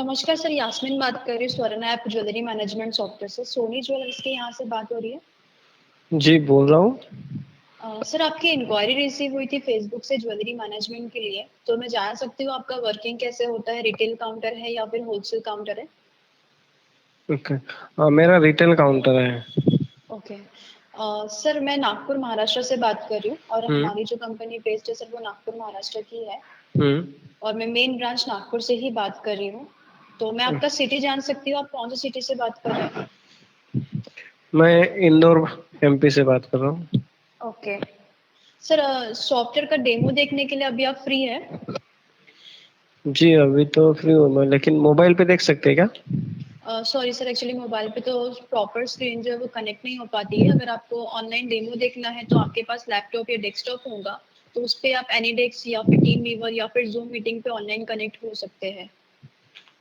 नमस्कार सर, यास्मीन बात कर रही हूँ स्वर्ण ऐप ज्वेलरी मैनेजमेंट सॉफ्टवेयर से। सोनी ज्वेलर्स के यहाँ से बात हो रही है। जी बोल रहा हूँ। सर आपकी इंक्वायरी रिसीव हुई थी फेसबुक से ज्वेलरी मैनेजमेंट के लिए, तो मैं जान सकती हूँ आपका वर्किंग कैसे होता है? रिटेल काउंटर है या फिर होलसेल काउंटर है? ओके, मेरा रिटेल काउंटर है। ओके। सर मैं नागपुर महाराष्ट्र से बात कर रही हूँ और हम्म। हमारी जो कंपनी बेस्ड है सर वो नागपुर महाराष्ट्र की है हम्म। और मैं मेन ब्रांच नागपुर से ही बात कर रही हूँ। तो मैं आपका सिटी जान सकती हूँ, आप कौन सी सिटी से बात कर रहे हैं? मैं इंदौर एमपी से बात कर रहा हूँ। ओके सर, सॉफ्टवेयर का डेमो देखने के लिए अभी आप फ्री है? जी अभी तो फ्री हूँ मैं, लेकिन मोबाइल पे देख सकते हैं क्या? सॉरी सर, एक्चुअली मोबाइल पे तो प्रॉपर स्क्रीन जो है वो कनेक्ट नहीं हो पाती है। अगर आपको ऑनलाइन डेमो देखना है तो आपके पास लैपटॉप या डेस्कटॉप होगा, तो उस पे आप एनीडेस्क या फिर टीम वीवर या फिर जूम मीटिंग पे ऑनलाइन कनेक्ट हो सकते हैं।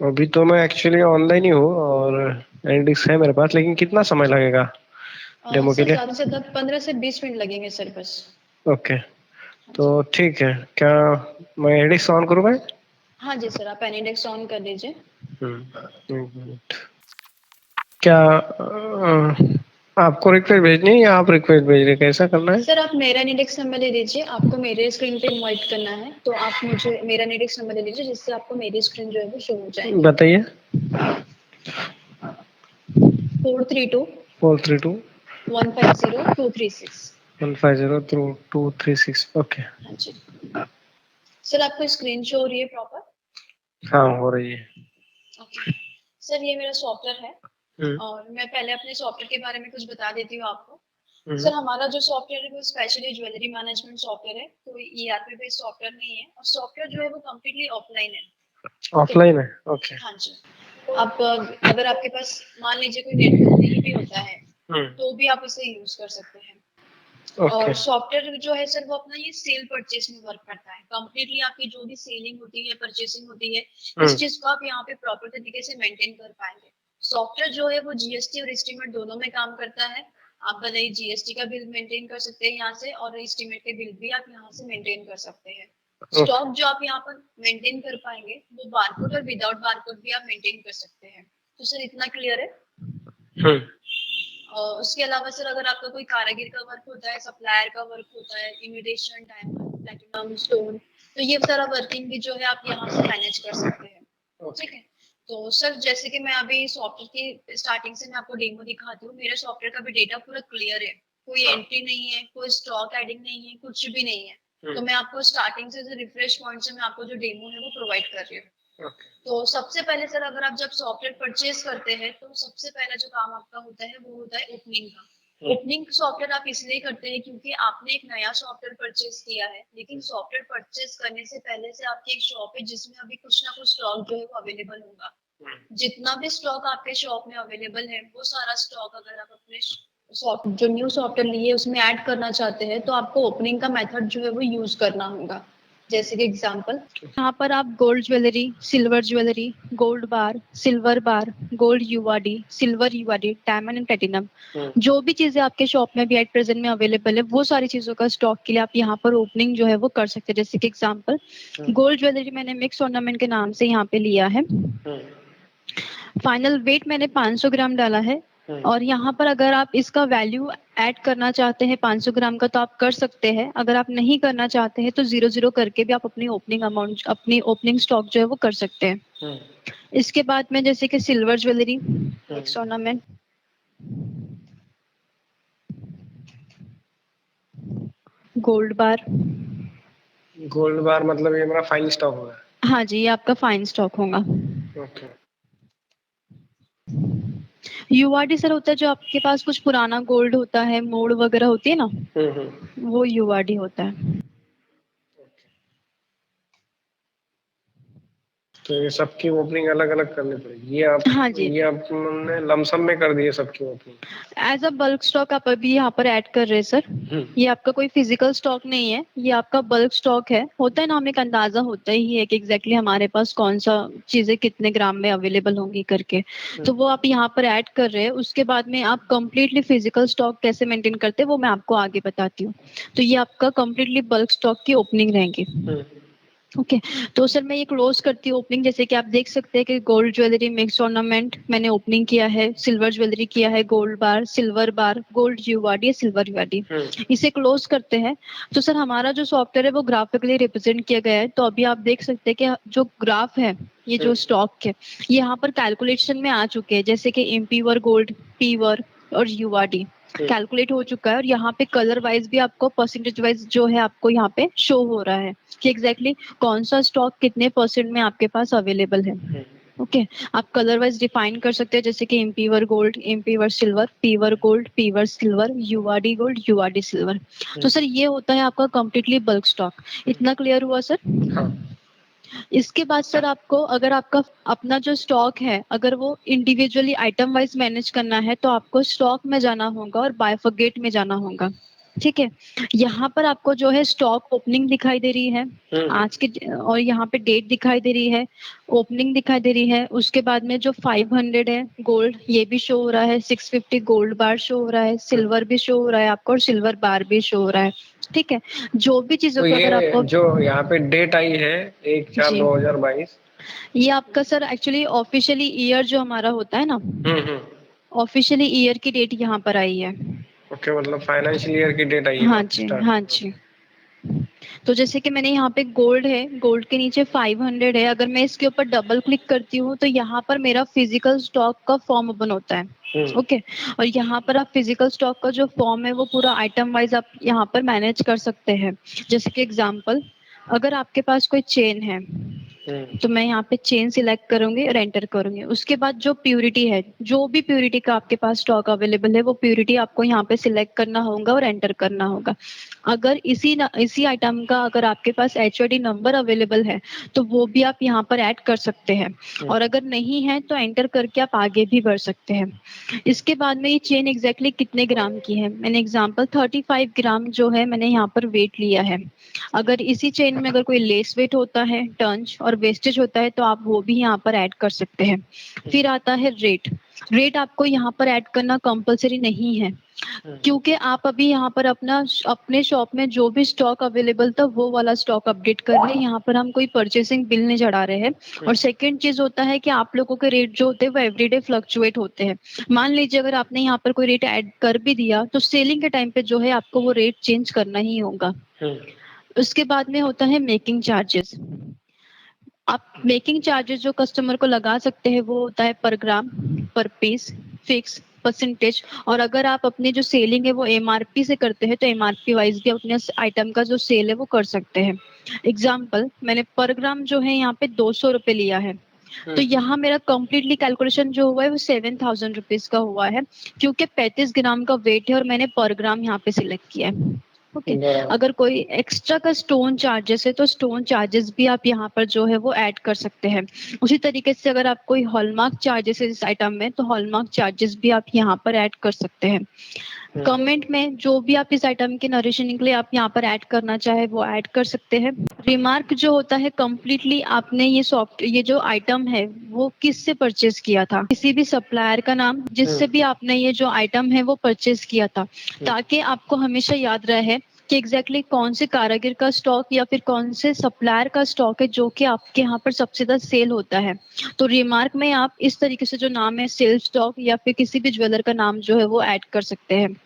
अभी तो मैं एक्चुअली ऑनलाइन ही हूँ और एंडिक्स है मेरे पास, लेकिन कितना समय लगेगा डेमो के सर लिए? ज़्यादा से ज़्यादा 15 से 20 मिनट लगेंगे सर बस। ओके, हाँ तो जी। ठीक है। क्या मैं एंडिक्स ऑन करूँ मैं? हाँ जी सर, आप एनीडेस्क ऑन कर लीजिए। एक मिनट। क्या आपको रिक्वेस्ट भेजनी है या आप रिक्वेस्ट भेज रहे हैं? कैसा करना है? सर आप मेरा एनीडेस्क नंबर ले लीजिए, आपको मेरे स्क्रीन पे इनवाइट करना है तो आप मुझे मेरा एनीडेस्क नंबर ले लीजिए जिससे आपको मेरी स्क्रीन जो है वो शो हो जाएगी। बताइए। 432 432 150 236। 150 236। ओके। हाँ जी सर, आपको स्क्रीन शो हो रही है प्रॉपर? हाँ हो रही है। ओके सर, ये मेरा सॉफ्टवेयर है हम्म। और मैं पहले अपने सॉफ्टवेयर के बारे में कुछ बता देती हूँ आपको। हम्म। सर हमारा जो सॉफ्टवेयर है वो स्पेशली ज्वेलरी मैनेजमेंट सॉफ्टवेयर है, कोई ईआरपी बेस्ड सॉफ्टवेयर नहीं है और सॉफ्टवेयर जो है वो कम्प्लीटली ऑफलाइन है। ओके। ऑफलाइन है। ओके। हाँ जी। आप अगर आपके पास मान लीजिए कोई नेटवर्क नहीं भी होता है हम्म। तो भी आप इसे यूज कर सकते हैं। ओके। और सॉफ्टवेयर जो है सर वो अपना ये सेल परचेस में वर्क करता है। कंप्लीटली आपकी जो भी सेलिंग होती है, परचेसिंग होती है, इस चीज को आप यहाँ पे प्रॉपर तरीके से मेंटेन कर पाएंगे। सॉफ्टवेयर जो है वो जीएसटी और एस्टीमेट दोनों में काम करता है। आप भले जीएसटी का बिल मेंटेन कर सकते हैं यहाँ से और एस्टीमेट के बिल भी आप यहाँ से मेंटेन कर सकते हैं। ओके। स्टॉक जो आप यहाँ पर मेंटेन कर पाएंगे वो बारकोड और विदाउट बारकोड भी आप मेंटेन कर सकते हैं। तो सर इतना क्लियर है? हम्म। और उसके अलावा सर अगर आपका कोई कारीगर का वर्क होता है, सप्लायर का वर्क होता है, इमिटेशन, डायमंड, प्लैटिनम, स्टोन, तो ये सारा वर्किंग भी जो है आप यहाँ से मैनेज कर सकते हैं। ठीक है। तो सर जैसे कि मैं अभी सॉफ्टवेयर की स्टार्टिंग से मैं आपको डेमो दिखाती हूँ। मेरे सॉफ्टवेयर का भी डेटा पूरा क्लियर है, कोई एंट्री नहीं है, कोई स्टॉक एडिंग नहीं है, कुछ भी नहीं है। तो मैं आपको स्टार्टिंग से रिफ्रेश पॉइंट से मैं आपको जो डेमो है वो प्रोवाइड कर रही हूँ। तो सबसे पहले सर अगर आप जब सॉफ्टवेयर परचेज करते हैं तो सबसे पहला जो काम आपका होता है वो होता है ओपनिंग का। ओपनिंग सॉफ्टवेयर आप इसलिए करते हैं क्योंकि आपने एक नया सॉफ्टवेयर परचेज किया है, लेकिन सॉफ्टवेयर परचेज करने से पहले से आपकी एक शॉप है जिसमें अभी कुछ ना कुछ स्टॉक जो है वो अवेलेबल होगा। जितना भी स्टॉक आपके शॉप में अवेलेबल है वो सारा स्टॉक अगर आप अपने जो न्यू सॉफ्टवेयर लिए उसमें ऐड करना चाहते हैं तो आपको ओपनिंग का मेथड जो है वो यूज करना होगा। जैसे कि एग्जांपल, यहाँ पर आप gold jewellery, silver jewellery, gold bar, silver bar, gold URD, silver URD, diamond and platinum, जो भी चीजें आपके शॉप में भी एट प्रेजेंट में अवेलेबल है वो सारी चीजों का स्टॉक के लिए आप यहाँ पर ओपनिंग जो है वो कर सकते हैं। जैसे कि एग्जांपल, गोल्ड ज्वेलरी मैंने मिक्स ऑर्नामेंट के नाम से यहाँ पे लिया है। फाइनल वेट मैंने 500 ग्राम डाला है और यहाँ पर अगर आप इसका वैल्यू ऐड करना चाहते हैं 500 ग्राम का तो आप कर सकते हैं। अगर आप नहीं करना चाहते हैं तो 0 करके भी आप अपनी ओपनिंग अमाउंट, अपनी ओपनिंग स्टॉक जो है वो कर सकते हैं। इसके बाद में जैसे कि silver jewellery, next ornament, gold बार। गोल्ड बार मतलब ये मेरा फाइन स्टॉक होगा? हाँ जी, ये आपका फाइन स्टॉक होगा। ओके। यूआरडी सर होता है जो आपके पास कुछ पुराना गोल्ड होता है, मोड़ वगैरह होती है ना, वो यूआरडी होता है। तो ये सबकी ओपनिंग अलग अलग करनी पड़ेगी? ये आप, हाँ जी, ये आपने लमसम में कर दिए सबकी opening? As a bulk stock आप अभी यहाँ पर ऐड कर रहे हैं सर। ये आपका कोई फिजिकल स्टॉक नहीं है, ये आपका बल्क स्टॉक है। होता है ना, हमें एक अंदाजा होता ही है कि एग्जैक्टली हमारे पास कौन सा चीजें कितने ग्राम में अवेलेबल होंगी करके, तो वो आप यहाँ पर ऐड कर रहे हैं। उसके बाद में आप कंप्लीटली फिजिकल स्टॉक कैसे मेंटेन करते हैं वो मैं आपको आगे बताती हूँ। तो ये आपका कंप्लीटली बल्क स्टॉक की ओपनिंग रहेंगी। ओके। तो सर मैं ये क्लोज करती हूँ ओपनिंग, जैसे कि आप देख सकते हैं कि गोल्ड ज्वेलरी मिक्स ऑर्नामेंट मैंने ओपनिंग किया है, सिल्वर ज्वेलरी किया है, gold bar, silver bar, gold URD, silver यूआरडी, इसे क्लोज करते हैं। तो सर हमारा जो सॉफ्टवेयर है वो ग्राफिकली रिप्रेजेंट किया गया है। तो अभी आप देख सकते हैं कि जो ग्राफ है, ये जो स्टॉक है, ये यहाँ पर कैलकुलेशन में आ चुके हैं, जैसे कि एमपीवर, गोल्ड, पीवर और यूआरडी कैलकुलेट हो चुका है। और यहाँ पे कलर वाइज भी आपको परसेंटेज वाइज जो है आपको यहाँ पे शो हो रहा है कि एग्जैक्टली कौन सा स्टॉक कितने परसेंट में आपके पास अवेलेबल है। ओके आप कलर वाइज डिफाइन कर सकते हैं, जैसे कि एमपीवर गोल्ड, एमपीवर सिल्वर, पीवर गोल्ड, पीवर सिल्वर, यूआरडी गोल्ड, यूआरडी सिल्वर। तो सर ये होता है आपका कंप्लीटली बल्क स्टॉक। इतना क्लियर हुआ सर? हाँ। इसके बाद सर आपको अगर आपका अपना जो स्टॉक है अगर वो इंडिविजुअली आइटम वाइज मैनेज करना है तो आपको स्टॉक में जाना होगा और बायफॉगेट में जाना होगा। ठीक है, यहाँ पर आपको जो है स्टॉक ओपनिंग दिखाई दे रही है आज के, और यहाँ पे डेट दिखाई दे रही है, ओपनिंग दिखाई दे रही है। उसके बाद में जो 500 है गोल्ड, ये भी शो हो रहा है, 650 गोल्ड बार शो हो रहा है, सिल्वर भी शो हो रहा है आपको और सिल्वर बार भी शो हो रहा है। ठीक है, जो भी चीजों तो पे अगर आपको ये जो यहाँ पे डेट आई है 1/4/2022, ये आपका सर एक्चुअली ऑफिशियली ईयर जो हमारा होता है ना, ऑफिशियली ईयर की डेट यहाँ पर आई है। ओके, मतलब फाइनेंशियल ईयर की डेट आई है हाँ ना जी, स्टार्ट। हाँ जी। तो जैसे कि मैंने यहाँ पे गोल्ड है, गोल्ड के नीचे 500 है, अगर मैं इसके ऊपर डबल क्लिक करती हूँ तो यहाँ पर मेरा फिजिकल स्टॉक का फॉर्म ओपन होता है। ओके, और यहाँ पर आप फिजिकल स्टॉक का जो फॉर्म है वो पूरा आइटम वाइज आप यहाँ पर मैनेज कर सकते हैं। जैसे कि एग्जांपल, अगर आपके पास कोई चेन है तो मैं यहाँ पे चेन सिलेक्ट करूंगी और एंटर करूंगी। उसके बाद जो प्यूरिटी है, जो भी प्यूरिटी का आपके पास स्टॉक अवेलेबल है वो प्यूरिटी आपको यहाँ पे सिलेक्ट करना होगा और एंटर करना होगा। अगर इसी आइटम का अगर आपके पास HOD नंबर अवेलेबल है तो वो भी आप यहाँ पर ऐड कर सकते हैं, और अगर नहीं है तो एंटर करके आप आगे भी बढ़ सकते हैं। इसके बाद में ये चेन एग्जैक्टली कितने ग्राम की है, मैंने एग्जांपल 35 ग्राम जो है मैंने यहाँ पर वेट लिया है। अगर इसी चेन में अगर कोई लेस वेट होता है, टर्न्स और वेस्टेज होता है तो आप वो भी यहाँ पर ऐड कर सकते हैं। फिर आता है रेट। रेट आपको यहाँ पर ऐड करना कंपलसरी नहीं है, क्योंकि आप अभी यहाँ पर अपने शॉप में जो भी स्टॉक अवेलेबल था वो वाला स्टॉक अपडेट कर रहे हैं। यहाँ पर हम कोई परचेसिंग बिल नहीं चढ़ा रहे हैं। और सेकंड चीज होता है कि आप लोगों के रेट जो होते हैं वो एवरीडे फ्लक्चुएट होते हैं। मान लीजिए अगर आपने यहाँ पर कोई रेट ऐड कर भी दिया तो सेलिंग के टाइम पे जो है आपको वो रेट चेंज करना ही होगा। उसके बाद में होता है मेकिंग चार्जेस। आप मेकिंग चार्जेस जो कस्टमर को लगा सकते हैं वो होता है पर ग्राम, पर पीस, फिक्स, परसेंटेज। और अगर आप अपनी जो सेलिंग है वो MRP से करते हैं तो MRP वाइज भी अपने आइटम का जो सेल है वो कर सकते हैं। एग्जाम्पल, मैंने पर ग्राम जो है यहाँ पे 200 रुपए लिया है, तो यहाँ मेरा कंप्लीटली कैलकुलेशन जो हुआ है वो 7000 रुपीज का हुआ है, क्योंकि 35 ग्राम का वेट है और मैंने पर ग्राम यहाँ पे सिलेक्ट किया है। ओके, अगर कोई एक्स्ट्रा का स्टोन चार्जेस है तो स्टोन चार्जेस भी आप यहाँ पर जो है वो ऐड कर सकते हैं। उसी तरीके से अगर आप कोई हॉलमार्क चार्जेस है इस आइटम में तो हॉलमार्क चार्जेस भी आप यहाँ पर ऐड कर सकते हैं। कमेंट में जो भी आप इस आइटम के नरेशनिंग के लिए आप यहाँ पर ऐड करना चाहे वो ऐड कर सकते हैं। रिमार्क जो होता है कंप्लीटली आपने ये जो आइटम है वो किससे परचेज किया था, किसी भी सप्लायर का नाम जिससे भी आपने ये जो आइटम है वो परचेज किया था, ताकि आपको हमेशा याद रहे कि एग्जैक्टली कौन से कारीगर का स्टॉक या फिर कौन से सप्लायर का स्टॉक है जो कि आपके यहाँ पर सबसे ज्यादा सेल होता है। तो रिमार्क में आप इस तरीके से जो नाम है सेल स्टॉक या फिर किसी भी ज्वेलर का नाम जो है वो ऐड कर सकते हैं।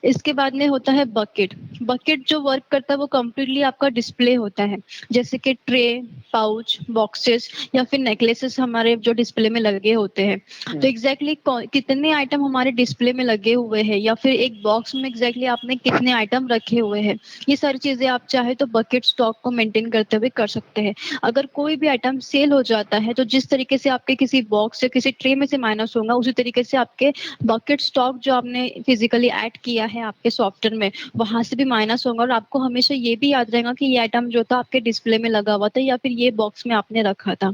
इसके बाद में होता है बकेट। बकेट जो वर्क करता है वो कम्प्लीटली आपका डिस्प्ले होता है, जैसे कि ट्रे, पाउच, बॉक्सेस या फिर नेकलेसेस हमारे जो डिस्प्ले में लगे होते हैं। तो एग्जैक्टली कितने आइटम हमारे डिस्प्ले में लगे हुए हैं या फिर एक बॉक्स में एग्जैक्टली आपने कितने आइटम रखे हुए हैं, ये सारी चीजें आप चाहे तो बकेट स्टॉक को मेंटेन करते हुए कर सकते हैं। अगर कोई भी आइटम सेल हो जाता है तो जिस तरीके से आपके किसी बॉक्स या किसी ट्रे में से माइनस होगा उसी तरीके से आपके बकेट स्टॉक जो आपने फिजिकली ऐड किया है आपके सॉफ्टवेयर में वहां से भी माइनस होगा। और आपको हमेशा ये भी याद रहेगा कि ये आइटम जो था आपके डिस्प्ले में लगा हुआ था या फिर ये बॉक्स में आपने रखा था।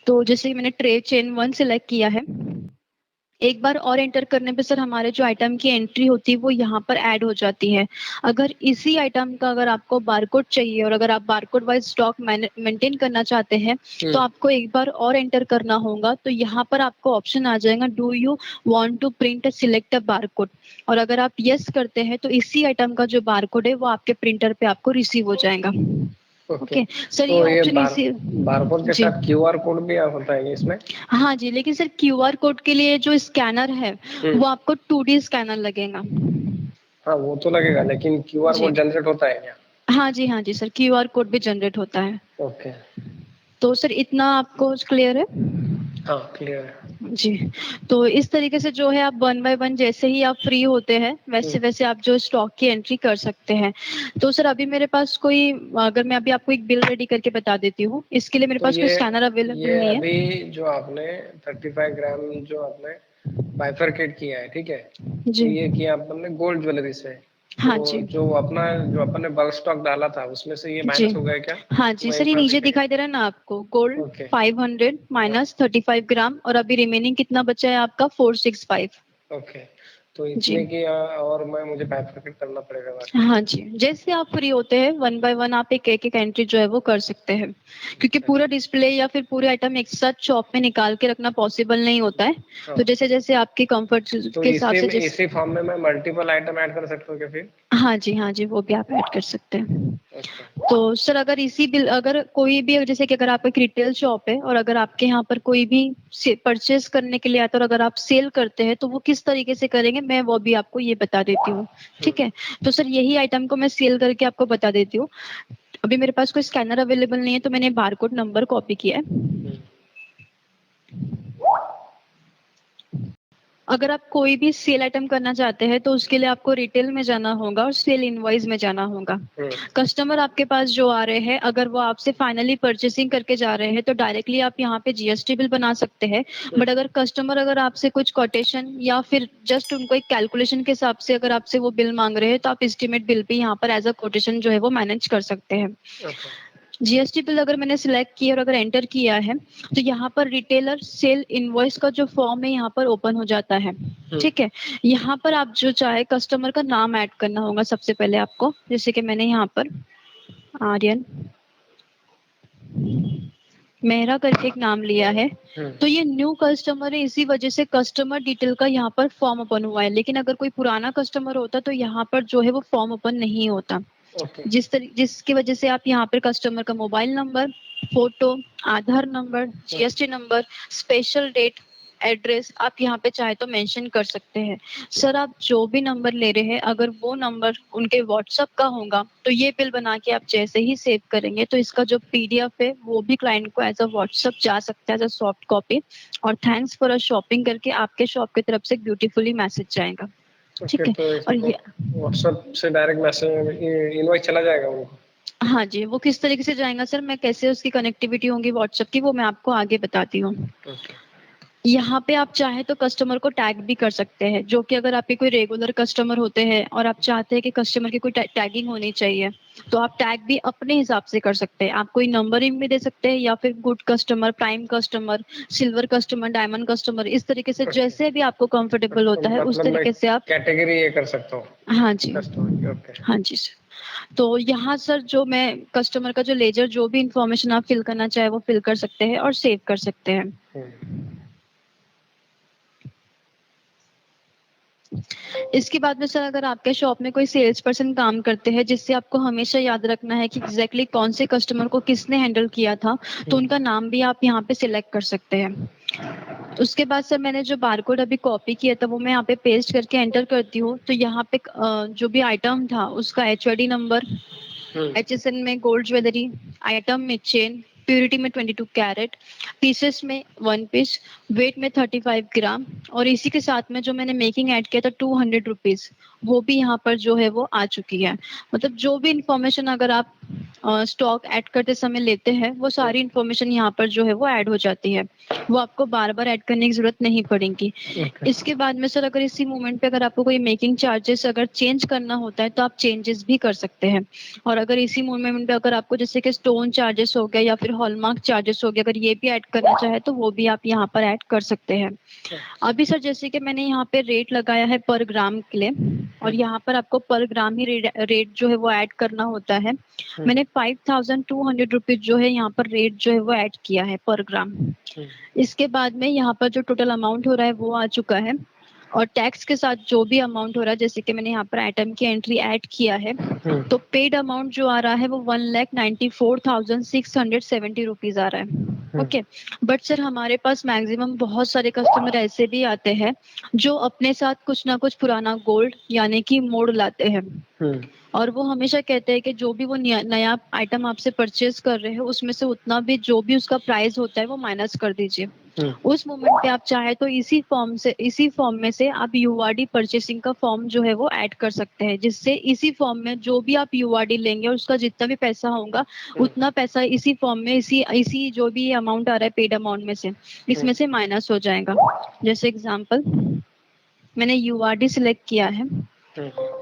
तो जैसे मैंने ट्रे चेन 1 सिलेक्ट किया है, एक बार और एंटर करने पे सर हमारे जो आइटम की एंट्री होती है वो यहाँ पर ऐड हो जाती है। अगर इसी आइटम का अगर आपको बारकोड चाहिए और अगर आप बारकोड वाइज स्टॉक मेंटेन करना चाहते हैं तो आपको एक बार और एंटर करना होगा। तो यहाँ पर आपको ऑप्शन आ जाएगा, do you want to print select a barcode, और अगर आप यस करते हैं तो इसी आइटम का जो बारकोड है वो आपके प्रिंटर पे आपको रिसीव हो जाएगा। ओके। सर ये तो ये ऑप्शन इसी बारकोड के जी साथ क्यूआर कोड भी होता है क्या इसमें? हाँ जी, लेकिन सर क्यूआर कोड के लिए जो स्कैनर है हम्म। वो आपको 2D स्कैनर लगेगा। हाँ वो तो लगेगा, लेकिन क्यूआर जी कोड जनरेट होता है क्या? हाँ जी सर, क्यूआर कोड भी जनरेट होता है। ओके। तो सर इतना आपको क्लियर है? हाँ क्लियर है। जी, तो इस तरीके से जो है आप वन बाय वन जैसे ही आप फ्री होते हैं वैसे वैसे आप जो स्टॉक की एंट्री कर सकते हैं। तो सर अभी मेरे पास कोई, अगर मैं अभी आपको एक बिल रेडी करके बता देती हूँ, इसके लिए मेरे तो पास कोई स्कैनर अवेलेबल ये नहीं है। अभी जो आपने 35 ग्राम जो आपने बाइफरकेट किया है, ठीक है, तो जी ये किया आपने गोल्ड ज्वेलरी से, तो हाँ जी जो अपन ने बल्क स्टॉक डाला था उसमें से ये जी माइनस हो गया क्या? हाँ जी वहीं सर, ये पर नीचे दिखेगा? दिखाई दे रहा है ना आपको, गोल्ड ओके। 500 माइनस 35 ग्राम, और अभी रिमेनिंग कितना बचा है आपका 465। ओके। तो जी इतने की और मुझे बाइफरकेट करना पड़ेगा बाकी? हाँ जी, जैसे आप फ्री होते हैं वन बाय वन आप एक एक एक एंट्री जो है वो कर सकते हैं, क्योंकि अच्छा। पूरा डिस्प्ले या फिर पूरे आइटम एक साथ शॉप में निकाल के रखना पॉसिबल नहीं होता है। हाँ। तो जैसे जैसे आपके कंफर्ट तो के हिसाब से इसी फॉर्म में मैं मल्टीपल आइटम ऐड कर सकता हूँ क्या फिर? हाँ जी वो भी आप ऐड कर सकते हैं। ओके। तो सर अगर इसी बिल, अगर कोई भी, जैसे कि अगर आपका एक रिटेल शॉप है और अगर आपके यहाँ पर कोई भी परचेस करने के लिए आता है और अगर आप सेल करते हैं तो वो किस तरीके से करेंगे मैं वो भी आपको ये बता देती हूँ। ठीक है, तो सर यही आइटम को मैं सेल करके आपको बता देती हूँ। अभी मेरे पास कोई स्कैनर अवेलेबल नहीं है तो मैंने बारकोड नंबर कॉपी किया है। अगर आप कोई भी सेल आइटम करना चाहते हैं तो उसके लिए आपको रिटेल में जाना होगा और सेल इनवॉइस में जाना होगा। कस्टमर आपके पास जो आ रहे हैं अगर वो आपसे फाइनली परचेसिंग करके जा रहे हैं तो डायरेक्टली आप यहाँ पे जीएसटी बिल बना सकते हैं। बट अगर कस्टमर अगर आपसे कुछ कोटेशन या फिर जस्ट उनको एक कैलकुलेशन के हिसाब से अगर आपसे वो बिल मांग रहे हैं तो आप एस्टिमेट बिल भी यहाँ पर एज अ कोटेशन जो है वो मैनेज कर सकते हैं। जीएसटी बिल अगर मैंने सिलेक्ट किया और अगर एंटर किया है तो यहाँ पर रिटेलर सेल इनवॉइस का जो फॉर्म है यहाँ पर ओपन हो जाता है। ठीक है, यहाँ पर आप जो चाहे कस्टमर का नाम ऐड करना होगा सबसे पहले आपको, जैसे कि मैंने यहाँ पर आर्यन मेहरा करके एक नाम लिया है। तो ये न्यू कस्टमर है, इसी वजह से कस्टमर डिटेल का यहाँ पर फॉर्म ओपन हुआ है, लेकिन अगर कोई पुराना कस्टमर होता तो यहाँ पर जो है वो फॉर्म ओपन नहीं होता। जिसकी वजह से आप यहाँ पर कस्टमर का mobile number, photo, Aadhaar number, GST number, special date, address आप यहाँ पे चाहे तो मेंशन कर सकते हैं। सर आप जो भी नंबर ले रहे हैं अगर वो नंबर उनके व्हाट्सएप का होगा तो ये बिल बना के आप जैसे ही सेव करेंगे तो इसका जो पीडीएफ है वो भी क्लाइंट को एज अ व्हाट्सएप जा सकता है एज अ सॉफ्ट कॉपी, और थैंक्स फॉर अ शॉपिंग करके आपके शॉप की तरफ से ब्यूटीफुली मैसेज जाएगा। ठीक है, तो और ये व्हाट्सएप से डायरेक्ट मैसेज इनवॉइस चला जाएगा उनको? हाँ जी, वो किस तरीके से जाएगा सर, मैं कैसे उसकी कनेक्टिविटी होगी व्हाट्सएप की वो मैं आपको आगे बताती हूँ। यहाँ पे आप चाहे तो कस्टमर को टैग भी कर सकते हैं, जो कि अगर आपके कोई रेगुलर कस्टमर होते हैं और आप चाहते हैं कि कस्टमर की कोई टैगिंग होनी चाहिए तो आप टैग भी अपने हिसाब से कर सकते हैं। आप कोई नंबरिंग भी दे सकते हैं या फिर good customer, prime customer, silver customer, diamond customer, इस तरीके से जैसे भी आपको कंफर्टेबल होता है उस तरीके से आप कैटेगरी ये कर सकता हूँ हाँ जी कस्टमर की। ओके। हाँ जी सर। तो यहाँ सर जो मैं कस्टमर का जो लेजर जो भी इंफॉर्मेशन आप फिल करना चाहे वो फिल कर सकते हैं और सेव कर सकते हैं। इसके बाद में सर अगर आपके शॉप में कोई सेल्स पर्सन काम करते हैं जिससे आपको हमेशा याद रखना है कि एग्जैक्टली कौन से कस्टमर को किसने हैंडल किया था तो उनका नाम भी आप यहाँ पे सिलेक्ट कर सकते हैं। उसके बाद सर मैंने जो बारकोड अभी कॉपी किया था वो मैं यहाँ पे पेस्ट करके एंटर करती हूँ तो यहाँ पे जो भी आइटम था उसका एचओडी नंबर, एचएसएन में गोल्ड ज्वेलरी, आइटम में चेन, प्योरिटी में 22 कैरेट, पीसेस में 1 पीस, वेट में 35 ग्राम, और इसी के साथ में जो मैंने मेकिंग ऐड किया था 200 रुपीज वो भी यहाँ पर जो है वो आ चुकी है। मतलब जो भी इंफॉर्मेशन अगर आप स्टॉक ऐड करते समय लेते हैं वो सारी इंफॉर्मेशन यहाँ पर जो है वो ऐड हो जाती है, वो आपको बार बार ऐड करने की जरूरत नहीं पड़ेगी। इसके बाद में सर अगर इसी मोमेंट पे अगर आपको कोई मेकिंग चार्जेस अगर चेंज करना होता है तो आप चेंजेस भी कर सकते हैं, और अगर इसी मोमेंट पे अगर आपको जैसे कि स्टोन चार्जेस हो गया या फिर हॉलमार्क चार्जेस हो गया अगर ये भी ऐड करना चाहे तो वो भी आप यहाँ पर ऐड कर सकते हैं। अभी सर जैसे कि मैंने यहाँ पे रेट लगाया है पर ग्राम के लिए, और यहाँ पर आपको पर ग्राम ही रेट जो है वो ऐड करना होता है। मैंने 5200 रुपीज जो है यहाँ पर रेट जो है वो ऐड किया है पर ग्राम। इसके बाद में यहाँ पर जो टोटल अमाउंट हो रहा है वो आ चुका है और टैक्स के साथ जो भी अमाउंट हो रहा है, जैसे कि मैंने यहाँ पर आइटम की एंट्री ऐड किया है, तो पेड अमाउंट जो आ रहा है वो 1,94,670 रुपीज आ रहा है। ओके, बट सर हमारे पास मैक्सिमम बहुत सारे कस्टमर ऐसे भी आते हैं जो अपने साथ कुछ ना कुछ पुराना गोल्ड यानी कि मोड़ लाते हैं, और वो हमेशा कहते हैं कि जो भी वो नया आइटम आपसे परचेज कर रहे हैं उसमें से उतना भी जो भी उसका प्राइस होता है वो माइनस कर दीजिए। उस मोमेंट पे आप चाहे तो इसी फॉर्म में से आप यूआरडी परचेसिंग का फॉर्म जो है वो ऐड कर सकते हैं, जिससे इसी फॉर्म में जो भी आप यूआरडी लेंगे और उसका जितना भी पैसा होगा उतना पैसा इसी फॉर्म में इसी जो भी अमाउंट आ रहा है पेड अमाउंट में से इसमें से माइनस हो जाएगा। जैसे एग्जाम्पल मैंने यूआरडी सिलेक्ट किया है,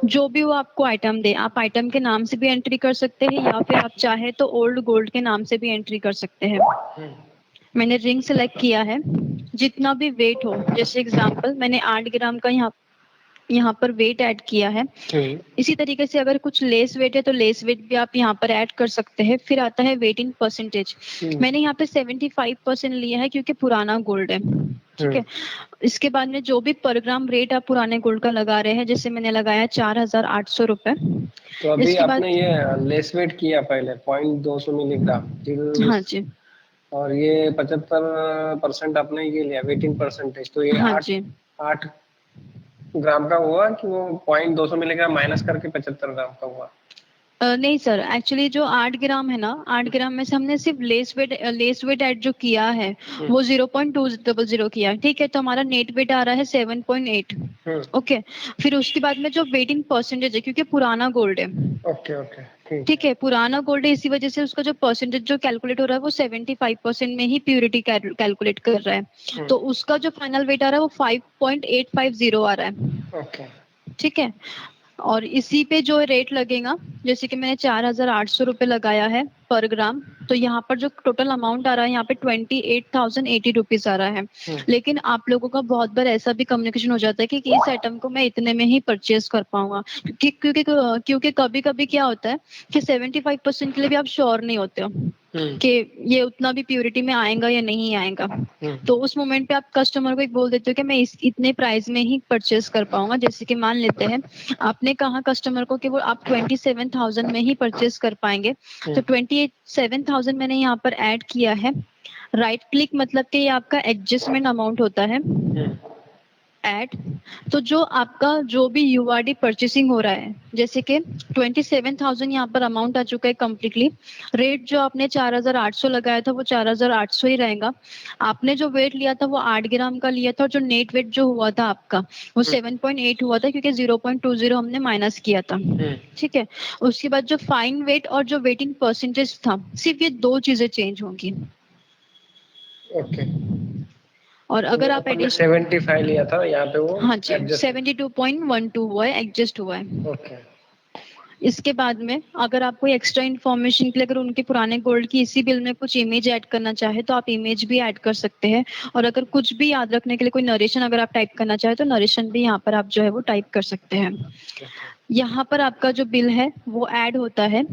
जो भी वो आपको आइटम दे आप आइटम के नाम से भी एंट्री कर सकते हैं या फिर आप चाहे तो ओल्ड गोल्ड के नाम से भी एंट्री कर सकते हैं। मैंने रिंग सिलेक्ट किया है, जितना भी वेट हो, जैसे एग्जांपल मैंने 8 ग्राम का यहाँ पर वेट ऐड किया है। इसी तरीके से अगर कुछ लेस वेट है तो लेस वेट भी आप यहाँ पर ऐड कर सकते हैं। फिर आता है वेट इन परसेंटेज, मैंने यहाँ पे 75% लिया है क्योंकि पुराना गोल्ड है। ठीक है, इसके बाद में जो भी पर ग्राम रेट आप पुराने गोल्ड का लगा रहे हैं, जैसे मैंने लगाया 4,800 रुपए। तो अभी आपने ये लेस वेट किया पहले 0.200 मिलीग्राम, हाँ जी, और ये 75% आपने ये लिया वेटिंग परसेंटेज, तो ये हाँ जी 8 ग्राम का हुआ कि वो 0.200 मिलीग्राम माइनस करके 75 ग्राम का हुआ? नहीं सर, एक्चुअली जो 8 ग्राम है ना, 8 ग्राम में से हमने सिर्फ लेस वेट ऐड जो किया है वो 0.200 किया है। ठीक है, तो हमारा नेट वेट आ रहा है 7.8। ओके, फिर उसके बाद में जो वेटिंग परसेंटेज है, क्योंकि पुराना गोल्ड है। ओके, ठीक है, पुराना गोल्ड है, इसी वजह से उसका जो परसेंटेज जो कैलकुलेट हो रहा है वो 75% में ही प्योरिटी कैलकुलेट कर रहा है। तो उसका जो फाइनल वेट आ रहा है वो 5.850 आ रहा है। ओके, ठीक है, और इसी पे जो रेट लगेगा, जैसे कि मैंने 4,800 रुपए लगाया है पर ग्राम, तो यहाँ पर जो टोटल अमाउंट आ रहा है यहाँ पे 28,080 रुपीज आ रहा है। लेकिन आप लोगों का बहुत बार ऐसा भी कम्युनिकेशन हो जाता है कि इस आइटम को मैं इतने में ही परचेज कर पाऊंगा, क्योंकि कभी कभी क्या होता है कि 75% के लिए भी आप श्योर नहीं होते हो कि ये उतना भी प्योरिटी में आएगा या नहीं आएगा। तो उस मोमेंट पे आप कस्टमर को एक बोल देते हो कि मैं इतने प्राइस में ही परचेज कर पाऊंगा। जैसे कि मान लेते हैं आपने कहा कस्टमर को कि वो आप 27,000 में ही परचेज कर पाएंगे, तो 27,000 मैंने यहाँ पर ऐड किया है। राइट क्लिक मतलब कि ये आपका एडजस्टमेंट अमाउंट होता है, ऐड। तो जो आपका जो भी यूआरडी परचेसिंग हो रहा है, जैसे कि 27,000 यहाँ पर अमाउंट आ चुका है कम्प्लीटली। रेट जो आपने 4,800 लगाया था वो 4,800 ही रहेगा। आपने जो वेट लिया था वो 8 ग्राम का लिया था, और जो नेट वेट जो हुआ था आपका वो 7.8 हुआ था, क्योंकि 0.20 हमने माइनस किया था। ठीक है, उसके बाद जो फाइन वेट और जो वेटिंग परसेंटेज था, सिर्फ ये 2 चीजें चेंज होंगी। ओके, और अगर आप 75 लिया था यहाँ पे वो, हाँ जी 72.12 हुआ है, एडजस्ट हुआ है। ओके, इसके बाद में अगर आप कोई एक्स्ट्रा इन्फॉर्मेशन के लिए अगर उनके पुराने गोल्ड की इसी बिल में कुछ इमेज ऐड करना चाहे तो आप इमेज भी ऐड कर सकते हैं, और अगर कुछ भी याद रखने के लिए कोई नरेशन अगर आप टाइप करना चाहे तो नरेशन भी यहाँ पर आप जो है वो टाइप कर सकते हैं। यहाँ पर आपका जो बिल है वो ऐड होता है,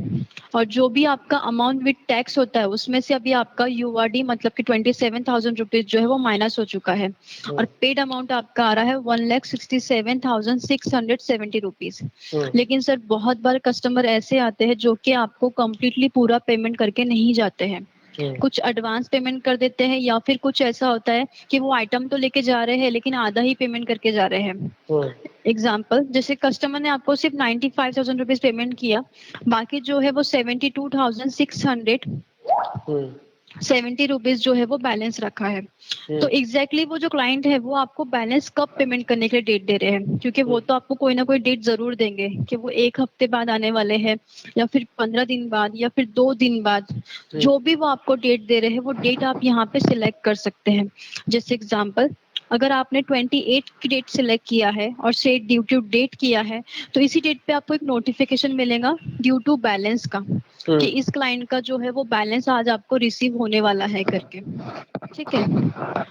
और जो भी आपका अमाउंट विद टैक्स होता है उसमें से अभी आपका यूआरडी मतलब कि 27,000 रुपीज जो है वो माइनस हो चुका है, और पेड अमाउंट आपका आ रहा है 1,67,670 रुपीज। लेकिन सर बहुत बार कस्टमर ऐसे आते हैं जो कि आपको कम्प्लीटली पूरा पेमेंट करके नहीं जाते हैं, कुछ एडवांस पेमेंट कर देते हैं, या फिर कुछ ऐसा होता है कि वो आइटम तो लेके जा रहे हैं लेकिन आधा ही पेमेंट करके जा रहे हैं। एग्जाम्पल, जैसे कस्टमर ने आपको सिर्फ 95,000 रुपीज पेमेंट किया, बाकी जो है वो 72,670 रुपीज जो है वो बैलेंस रखा है। तो एग्जैक्टली वो जो क्लाइंट है वो आपको बैलेंस कब पेमेंट करने के लिए डेट दे रहे हैं, क्योंकि वो तो आपको कोई ना कोई डेट जरूर देंगे कि वो 1 हफ्ते बाद आने वाले हैं, या फिर 15 दिन बाद, या फिर 2 दिन बाद। जो भी वो आपको डेट दे रहे हैं वो डेट आप यहाँ पे सिलेक्ट कर सकते हैं। जैसे एग्जाम्पल, अगर आपने 28 की डेट सिलेक्ट किया है और सेट ड्यू टू डेट किया है, तो इसी डेट पे आपको एक नोटिफिकेशन मिलेगा ड्यू टू बैलेंस का। कि इस क्लाइंट का जो है वो बैलेंस आज आपको रिसीव होने वाला है करके, ठीक है।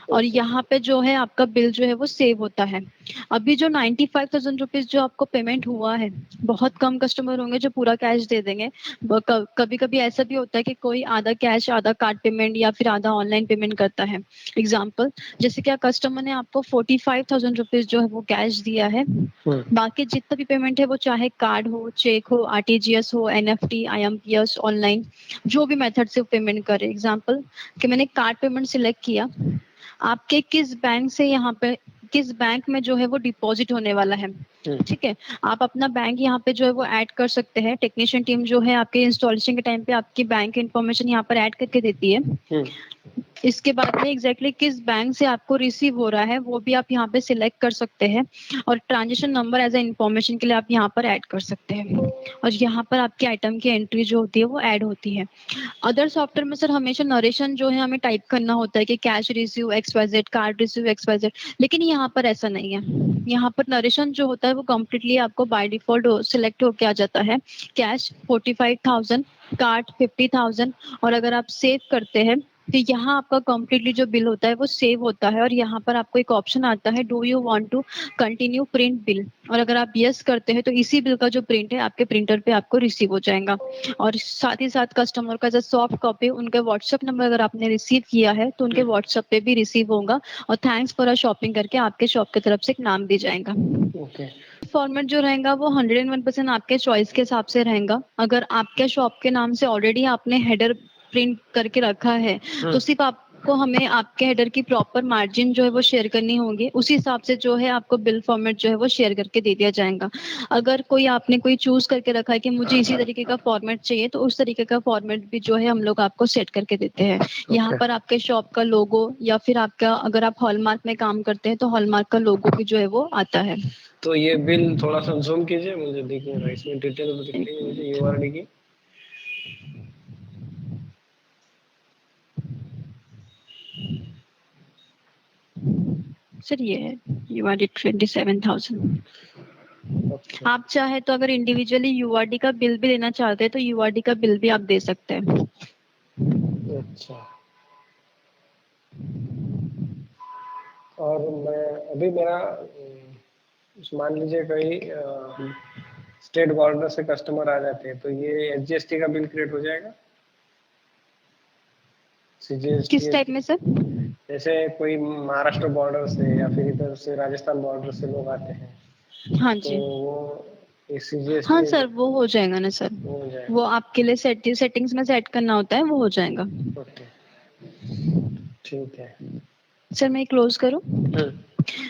और यहाँ पे जो है आपका बिल जो है वो सेव होता है। अभी जो 95,000 रुपीज जो आपको पेमेंट हुआ है, बहुत कम कस्टमर होंगे जो पूरा कैश दे देंगे। कभी कभी ऐसा भी होता है कि कोई आधा कैश आधा कार्ड पेमेंट या फिर आधा ऑनलाइन पेमेंट करता है। एग्जाम्पल, जैसे क्या कस्टमर ने आपको 45,000 रुपीज जो है वो कैश दिया है, बाकी जितना भी पेमेंट है वो चाहे कार्ड हो, चेक हो, आरटीजीएस हो, एनएफटी, आईएमपीएस, ऑनलाइन, जो भी मेथड से पेमेंट करे। एग्जाम्पल कि मैंने कार्ड पेमेंट सिलेक्ट किया, आपके किस बैंक से यहाँ पे किस बैंक में जो है वो डिपॉजिट होने वाला है, ठीक है। आप अपना बैंक यहाँ पे जो है वो ऐड कर सकते हैं। टेक्नीशियन टीम जो है आपके इंस्टॉलेशन के टाइम पे आपकी बैंक इन्फॉर्मेशन यहाँ पर ऐड करके देती है। इसके बाद में एग्जैक्टली किस बैंक से आपको रिसीव हो रहा है वो भी आप यहाँ पे सिलेक्ट कर सकते हैं, और transaction number as a information के लिए आप यहाँ पर ऐड कर सकते हैं, और यहाँ पर आपके आइटम की एंट्री जो होती है वो ऐड होती है। अदर सॉफ्टवेयर में सर हमेशा नरेशन जो है हमें टाइप करना होता है कि cash receive XYZ, card receive XYZ, लेकिन यहाँ पर ऐसा नहीं है। यहाँ पर नरेशन जो होता है वो कम्प्लीटली आपको बाय डिफॉल्ट सिलेक्ट होके आ जाता है। कैश 45,000, कार्ड 50,000, और अगर आप सेव करते हैं तो यहाँ आपका कम्प्लीटली जो बिल होता है वो सेव होता है, और यहाँ पर आपको एक ऑप्शन आता है, do you want to continue print bill, और अगर आप यस करते हैं तो इसी बिल का जो प्रिंट है आपके प्रिंटर पे आपको रिसीव हो जाएगा। और साथ ही साथ कस्टमर का जो सॉफ्ट कॉपी उनके व्हाट्सएप नंबर अगर आपने रिसीव किया है तो उनके व्हाट्सएप पे भी रिसीव होगा, और थैंक्स फॉर शॉपिंग करके आपके शॉप की तरफ से एक नाम दी जाएगा। फॉर्मेट जो रहेगा वो 101% आपके चॉइस के हिसाब से रहेगा। अगर आपके शॉप के नाम से ऑलरेडी आपने हेडर प्रिंट करके रखा है तो सिर्फ आपको हमें आपके हेडर की प्रॉपर मार्जिन जो है वो शेयर करनी होगी, उसी हिसाब से जो है आपको बिल फॉर्मेट जो है वो शेयर करके दे दिया जाएगा। अगर कोई आपने कोई चूज करके रखा है कि मुझे इसी तरीके का फॉर्मेट चाहिए तो उस तरीके का फॉर्मेट भी जो है हम लोग आपको सेट करके देते हैं। यहाँ पर आपके शॉप का लोगो या फिर आपका अगर आप हॉलमार्क में काम करते हैं तो हॉलमार्क का लोगो भी जो है वो आता है। तो ये बिल थोड़ा सा जूम कीजिए, मुझे देखिए इसमें डिटेल तो दिख रही है मुझे यूआरडी की। सर ये है यूआरडी 27,000। आप चाहे तो अगर इंडिविजुअली यूआरडी का बिल भी लेना चाहते हैं तो यूआरडी का बिल भी आप दे सकते हैं। अच्छा, और मैं अभी मेरा मान लीजिए कहीं स्टेट बॉर्डर से कस्टमर आ जाते हैं तो ये एसजीएसटी का बिल क्रिएट हो जाएगा? किस टाइप में सर? जैसे कोई महाराष्ट्र बॉर्डर से या फिर इधर से राजस्थान बॉर्डर से लोग आते हैं, हाँ जी, तो वो सीजीएसटी। हाँ सर वो हो जाएगा ना सर, वो आपके लिए सेटिंग्स में सेट करना होता है, वो हो जाएगा। ओके, ठीक है सर मैं क्लोज करूं?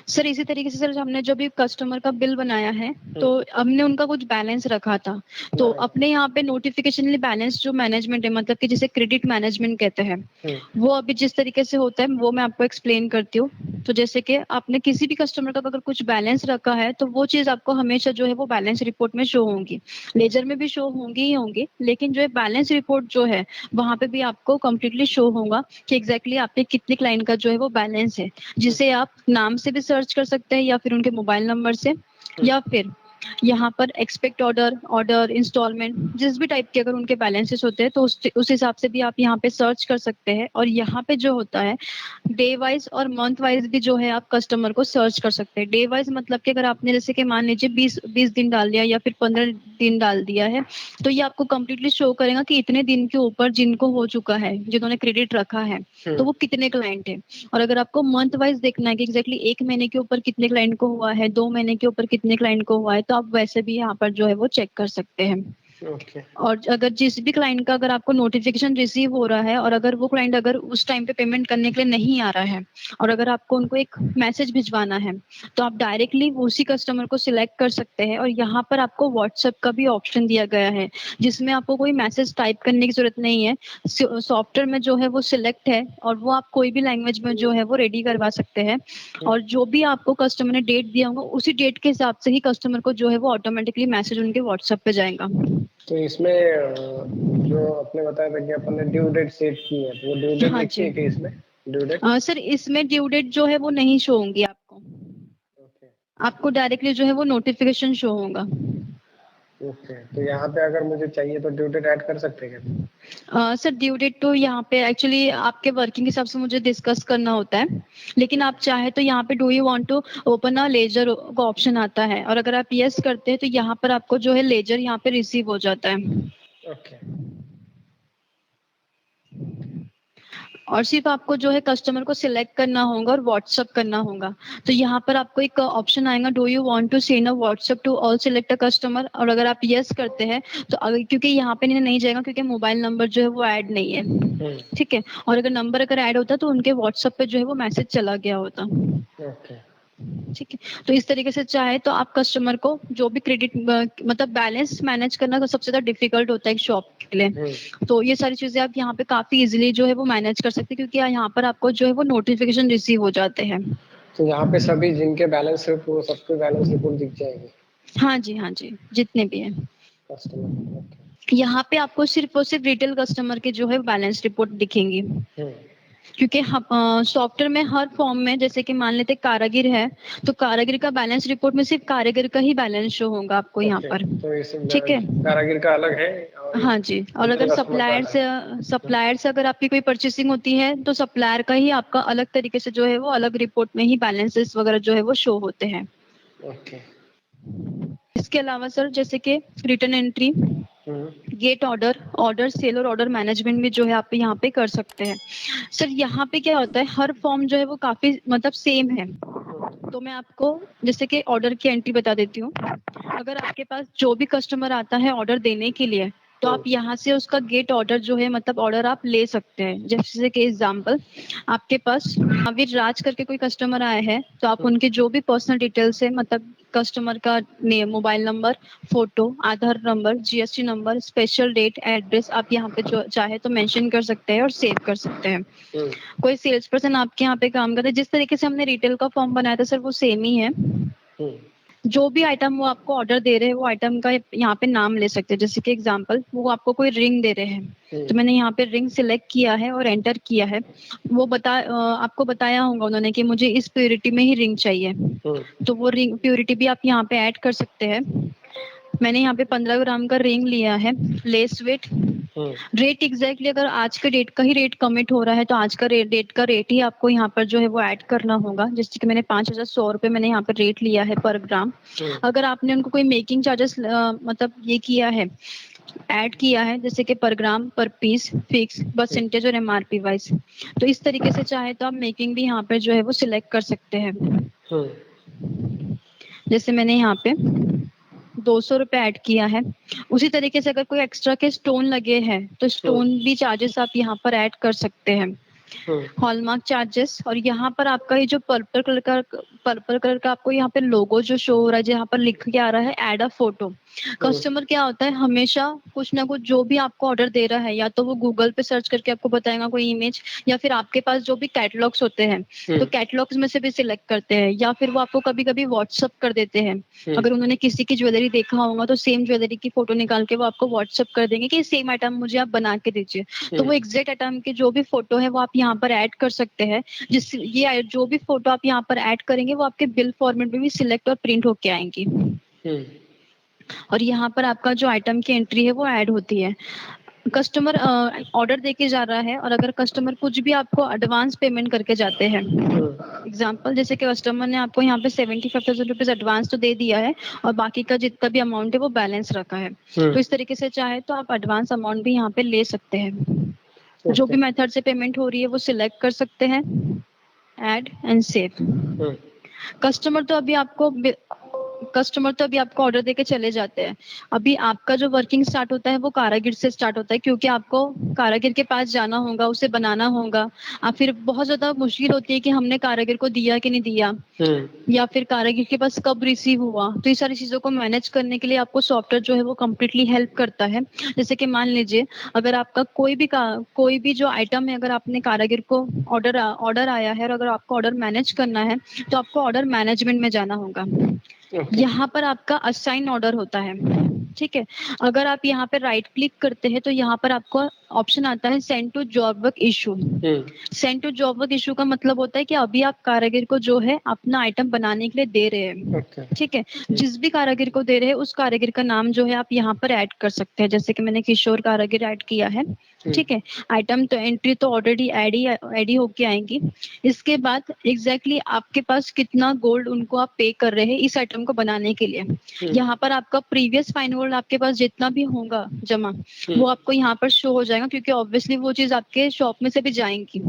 सर इसी तरीके से सर हमने जो भी कस्टमर का बिल बनाया है तो हमने उनका कुछ बैलेंस रखा था, तो अपने यहाँ पे नोटिफिकेशन बैलेंस जो मैनेजमेंट है, मतलब कि जिसे क्रेडिट मैनेजमेंट कहते हैं, वो अभी जिस तरीके से होता है वो मैं आपको एक्सप्लेन करती हूँ। तो जैसे कि आपने किसी भी कस्टमर का अगर कुछ बैलेंस रखा है तो वो चीज आपको हमेशा जो है वो बैलेंस रिपोर्ट में शो होंगी, लेजर में भी शो होंगी ही होंगी, लेकिन जो है बैलेंस रिपोर्ट जो है वहां पे भी आपको कम्प्लीटली शो होगा कि एग्जैक्टली आपके कितने क्लाइंट का जो है वो बैलेंस है, जिसे आप नाम से भी सर्च कर सकते हैं या फिर उनके मोबाइल नंबर से, या फिर यहाँ पर एक्सपेक्ट ऑर्डर, ऑर्डर, इंस्टॉलमेंट, जिस भी टाइप के अगर उनके बैलेंसेस होते हैं तो उस हिसाब से भी आप यहाँ पे सर्च कर सकते हैं। और यहाँ पे जो होता है डे वाइज और मंथ वाइज भी जो है आप कस्टमर को सर्च कर सकते हैं। डे वाइज मतलब कि अगर आपने जैसे कि मान लीजिए 20 दिन डाल दिया या फिर 15 दिन डाल दिया है तो ये आपको कम्प्लीटली शो करेगा कि इतने दिन के ऊपर जिनको हो चुका है, जिन्होंने क्रेडिट रखा है, तो वो कितने क्लाइंट है। और अगर आपको मंथ वाइज देखना है कि एग्जैक्टली 1 महीने के ऊपर कितने क्लाइंट को हुआ है, 2 महीने के ऊपर कितने क्लाइंट को हुआ है, तो आप वैसे भी यहाँ पर जो है वो चेक कर सकते हैं। और अगर जिस भी क्लाइंट का अगर आपको नोटिफिकेशन रिसीव हो रहा है और अगर वो क्लाइंट अगर उस टाइम पे पेमेंट करने के लिए नहीं आ रहा है और अगर आपको उनको एक मैसेज भिजवाना है तो आप डायरेक्टली उसी कस्टमर को सिलेक्ट कर सकते हैं। और यहाँ पर आपको व्हाट्सएप का भी ऑप्शन दिया गया है जिसमें आपको कोई मैसेज टाइप करने की जरूरत नहीं है, सॉफ्टवेयर में जो है वो सिलेक्ट है और वो आप कोई भी लैंग्वेज में जो है वो रेडी करवा सकते हैं। और जो भी आपको कस्टमर ने डेट दिया होगा उसी डेट के हिसाब से ही कस्टमर को जो है वो ऑटोमेटिकली मैसेज उनके व्हाट्सएप पे जाएगा। तो इसमें जो आपने बताया था कि अपन ने ड्यू डेट सेट की है, तो वो ड्यू डेट लिखी है कि इसमें ड्यू डेट? सर इसमें ड्यू डेट जो है वो नहीं शो होंगी आपको, आपको डायरेक्टली जो है वो नोटिफिकेशन शो होगा। ओके, तो यहाँ पे अगर मुझे चाहिए तो ड्यू डेट ऐड कर सकते हैं क्या? सर ड्यू डेट तो यहाँ पे एक्चुअली आपके वर्किंग के हिसाब से मुझे डिस्कस करना होता है, लेकिन आप चाहे तो यहाँ पे do you want to open a ledger का ऑप्शन आता है, और अगर आप यस करते हैं तो यहाँ पर आपको जो है लेजर यहाँ पे रिसीव हो जाता है। ओके। और सिर्फ आपको जो है कस्टमर को सिलेक्ट करना होगा और व्हाट्सअप करना होगा। तो यहाँ पर आपको एक ऑप्शन आएगा, do you want to send a WhatsApp to all select a customer, और अगर आप यस करते हैं तो क्योंकि यहाँ पे नहीं जाएगा क्योंकि मोबाइल नंबर जो है वो ऐड नहीं है, ठीक है, और अगर नंबर अगर ऐड होता तो उनके व्हाट्सएप पे जो है वो मैसेज चला गया होता। ओके। ठीक है, तो इस तरीके से चाहे तो आप कस्टमर को जो भी क्रेडिट मतलब बैलेंस मैनेज करना तो सबसे ज्यादा डिफिकल्ट होता है एक शॉप के लिए, तो ये सारी चीजें आप यहाँ पे काफी इजीली जो है वो मैनेज कर सकते हैं, क्योंकि यहाँ पर आपको जो है वो नोटिफिकेशन रिसीव हो जाते हैं। तो यहाँ पे सभी जिनके बैलेंस है वो सबके बैलेंस रिपोर्ट दिख जाएगी? हाँ जी, हाँ जी, जितने भी हैं कस्टमर। ओके। यहाँ पे आपको सिर्फ और सिर्फ रिटेल कस्टमर के जो है बैलेंस रिपोर्ट दिखेंगी, क्योंकि हम सॉफ्टवेयर में हर फॉर्म में जैसे कि मान लेते कारागिर है तो कारागिर का बैलेंस रिपोर्ट में सिर्फ कारागिर का ही बैलेंस शो होगा आपको यहाँ पर, तो इसमें ठीक है, कारागिर का अलग है और हाँ जी, और अगर सप्लायर से अगर आपकी कोई परचेसिंग होती है तो सप्लायर का ही आपका अलग तरीके से जो है वो अलग रिपोर्ट में ही बैलेंसेस वगैरह जो है वो शो होते हैं। ओके। इसके अलावा सर जैसे कि return entry, get order sale और ऑर्डर मैनेजमेंट भी जो है आप यहाँ पे कर सकते हैं। सर यहाँ पे क्या होता है, हर फॉर्म जो है वो काफी मतलब सेम है, तो मैं आपको जैसे कि ऑर्डर की एंट्री बता देती हूँ। अगर आपके पास जो भी कस्टमर आता है ऑर्डर देने के लिए तो आप यहाँ से उसका गेट ऑर्डर जो है मतलब ऑर्डर आप ले सकते हैं। जैसे कि एग्जांपल आपके पास महावीर राज करके कोई कस्टमर आए हैं तो आप उनके जो भी पर्सनल डिटेल्स है मतलब कस्टमर का name, mobile number, photo, Aadhaar number, GST number, special date, address आप यहाँ पे जो चाहे तो मेंशन कर सकते हैं और सेव कर सकते हैं। कोई सेल्स पर्सन आपके यहाँ पे काम करता है, जिस तरीके से हमने रिटेल का फॉर्म बनाया था सर वो सेम ही है। जो भी आइटम वो आपको ऑर्डर दे रहे हैं वो आइटम का यहाँ पे नाम ले सकते हैं। जैसे कि एग्जांपल वो आपको कोई रिंग दे रहे हैं तो मैंने यहाँ पे रिंग सिलेक्ट किया है और एंटर किया है। वो आपको बताया होगा उन्होंने कि मुझे इस प्योरिटी में ही रिंग चाहिए, तो वो रिंग प्योरिटी भी आप यहाँ पे ऐड कर सकते हैं। मैंने यहाँ पे 15 ग्राम का रिंग लिया है, लेस वेट, रेट एग्जैक्टली अगर आज के डेट का ही रेट कमिट हो रहा है तो आज का डेट का रेट ही आपको यहाँ पर जो है वो ऐड करना होगा। जैसे कि मैंने 5100 रुपए मैंने यहाँ पर रेट लिया है पर ग्राम। अगर आपने उनको कोई मेकिंग चार्जेस मतलब ये किया है ऐड किया है जैसे कि पर ग्राम, पर पीस, फिक्स, परसेंटेज और एमआरपी वाइज, तो इस तरीके से चाहे तो आप मेकिंग भी यहाँ पे जो है वो सिलेक्ट कर सकते हैं। जैसे मैंने यहाँ पे 200 रुपए ऐड किया है। उसी तरीके से अगर कोई एक्स्ट्रा के स्टोन लगे हैं तो स्टोन भी चार्जेस आप यहाँ पर ऐड कर सकते हैं। हॉलमार्क चार्जेस, और यहाँ पर आपका ये जो पर्पल कलर का आपको यहाँ पे लोगो जो शो हो रहा है जहाँ पर लिख के आ रहा है ऐड अ फोटो। कस्टमर क्या होता है हमेशा कुछ ना कुछ जो भी आपको ऑर्डर दे रहा है या तो वो गूगल पे सर्च करके आपको बताएगा कोई इमेज, या फिर आपके पास जो भी कैटलॉग्स होते हैं तो कैटलॉग्स में से भी सिलेक्ट करते हैं, या फिर वो आपको कभी कभी व्हाट्सअप कर देते हैं। अगर उन्होंने किसी की ज्वेलरी देखा होगा तो सेम ज्वेलरी की फोटो निकाल के वो आपको व्हाट्सअप कर देंगे कि सेम आइटम मुझे आप बना के दीजिए। तो वो एग्जैक्ट आइटम की जो भी फोटो है वो आप यहाँ पर ऐड कर सकते हैं। जिस ये जो भी फोटो आप यहाँ पर ऐड करेंगे वो आपके बिल फॉर्मेट में भी सिलेक्ट और प्रिंट होके आएंगी, और यहाँ पर आपका जो आइटम की एंट्री है वो ऐड होती है। कस्टमर ऑर्डर देके जा रहा है और अगर कस्टमर कुछ भी आपको एडवांस पेमेंट करके जाते हैं, एग्जांपल जैसे कि कस्टमर ने आपको यहाँ पे 75,000 रुपीज एडवांस तो दे दिया है और बाकी का जितना भी अमाउंट है वो बैलेंस रखा है, तो इस तरीके से चाहे तो आप एडवांस अमाउंट भी यहाँ पे ले सकते हैं। जो भी मेथड से पेमेंट हो रही है वो सिलेक्ट कर सकते हैं, ऐड एंड सेव। कस्टमर तो अभी आपको ऑर्डर देके चले जाते हैं। अभी आपका जो वर्किंग स्टार्ट होता है वो कारागिर से स्टार्ट होता है, क्योंकि आपको कारागिर के पास जाना होगा, उसे बनाना होगा, फिर बहुत ज्यादा मुश्किल होती है कि हमने कारागिर को दिया कि नहीं दिया, या फिर कारागिर के पास कब रिसीव हुआ। तो ये सारी चीजों को मैनेज करने के लिए आपको सॉफ्टवेयर जो है वो कम्प्लीटली हेल्प करता है। जैसे कि मान लीजिए अगर आपका कोई भी जो आइटम है अगर आपने कारागिर को ऑर्डर आया है और अगर आपको ऑर्डर मैनेज करना है तो आपको ऑर्डर मैनेजमेंट में जाना होगा। यहाँ पर आपका असाइन ऑर्डर होता है, ठीक है। अगर आप यहाँ पे राइट क्लिक करते हैं तो यहाँ पर आपको ऑप्शन आता है send to job work issue. Send to job work issue का मतलब होता है कि अभी आप कारीगर को जो है अपना आइटम बनाने के लिए दे रहे हैं। ठीक है। जिस भी कारीगर को दे रहे हैं उस कारीगर का नाम जो है आप यहाँ पर ऐड कर सकते हैं, जैसे कि मैंने किशोर कारीगर ऐड किया है। ठीक है। आइटम तो एंट्री तो ऑलरेडी ऐड ही होके आएंगी। इसके बाद एग्जैक्टली आपके पास कितना गोल्ड उनको आप पे कर रहे हैं इस आइटम को बनाने के लिए। यहाँ पर आपका प्रीवियस फाइन गोल्ड आपके पास जितना भी होगा जमा वो आपको यहाँ पर शो हो जाएगा, क्योंकि ऑब्वियसली वो चीज आपके शॉप में से भी जाएंगी।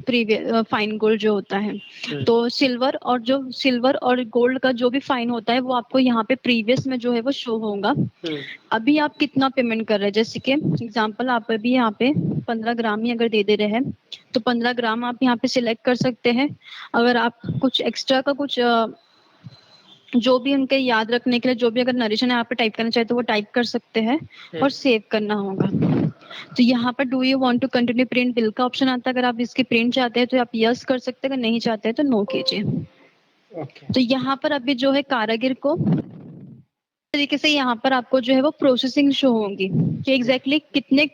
प्रीवियस फाइन गोल्ड जो होता है तो सिल्वर और गोल्ड का जो भी फाइन होता है वो आपको यहाँ पे प्रीवियस में जो है वो शो होगा। अभी आप कितना पेमेंट कर रहे हैं, जैसे कि एग्जांपल आप अभी यहाँ पे 15 ग्राम ही अगर दे रहे हैं तो 15 ग्राम आप यहाँ पे सिलेक्ट कर सकते हैं। अगर आप कुछ एक्स्ट्रा का कुछ जो भी उनके याद रखने के लिए जो भी अगर नरेशन है आप पे टाइप करना चाहे तो वो टाइप कर सकते हैं और सेव करना होगा। तो यहाँ पर do you want to continue print bill का ऑप्शन आता है। अगर आप इसकी प्रिंट चाहते हैं तो आप यस कर सकते हैं, अगर नहीं चाहते हैं तो नो कीजिए। तो यहाँ पर अभी जो है कारागिर को तरीके से यहाँ पर आपको जो है वो प्रोसेसिंग शो होंगी कि एग्जैक्टली कितने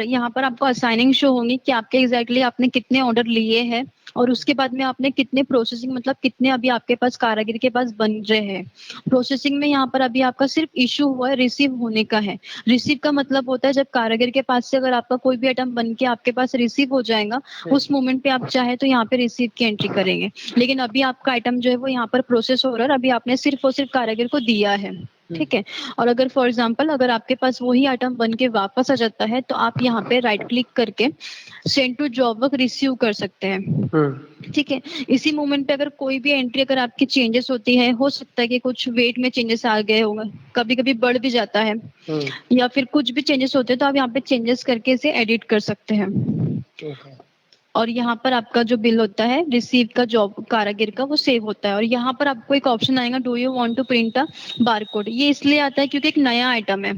यहाँ पर आपको असाइनिंग शो होंगी कि आपके एग्जैक्टली आपने कितने ऑर्डर लिए हैं और उसके बाद में आपने कितने प्रोसेसिंग मतलब कितने अभी आपके पास कारागिर के पास बन रहे हैं। प्रोसेसिंग में यहाँ पर अभी आपका सिर्फ इशू हुआ है, रिसीव होने का है। रिसीव का मतलब होता है जब कारागिर के पास से अगर आपका कोई भी आइटम बन के आपके पास रिसीव हो जाएगा उस मोमेंट पे आप चाहे तो यहाँ पे रिसीव की एंट्री करेंगे। लेकिन अभी आपका आइटम जो है वो यहाँ पर प्रोसेस हो रहा है और अभी आपने सिर्फ और सिर्फ कारागिर को दिया है। ठीक है। और अगर फॉर एग्जांपल अगर आपके पास वही आइटम बन के वापस आ जाता है तो आप यहाँ पे राइट क्लिक करके send to job work receive कर सकते हैं। ठीक है। इसी मोमेंट पे अगर कोई भी एंट्री अगर आपकी चेंजेस होती है, हो सकता है कि कुछ वेट में चेंजेस आ गए होंगे, कभी कभी बढ़ भी जाता है या फिर कुछ भी चेंजेस होते हैं तो आप यहाँ पे चेंजेस करके इसे एडिट कर सकते हैं। और यहाँ पर आपका जो बिल होता है रिसीव का जॉब कारागिर का वो सेव होता है। और यहाँ पर आपको एक ऑप्शन आएगा do you want to print a barcode. ये इसलिए आता है क्योंकि एक नया आइटम है,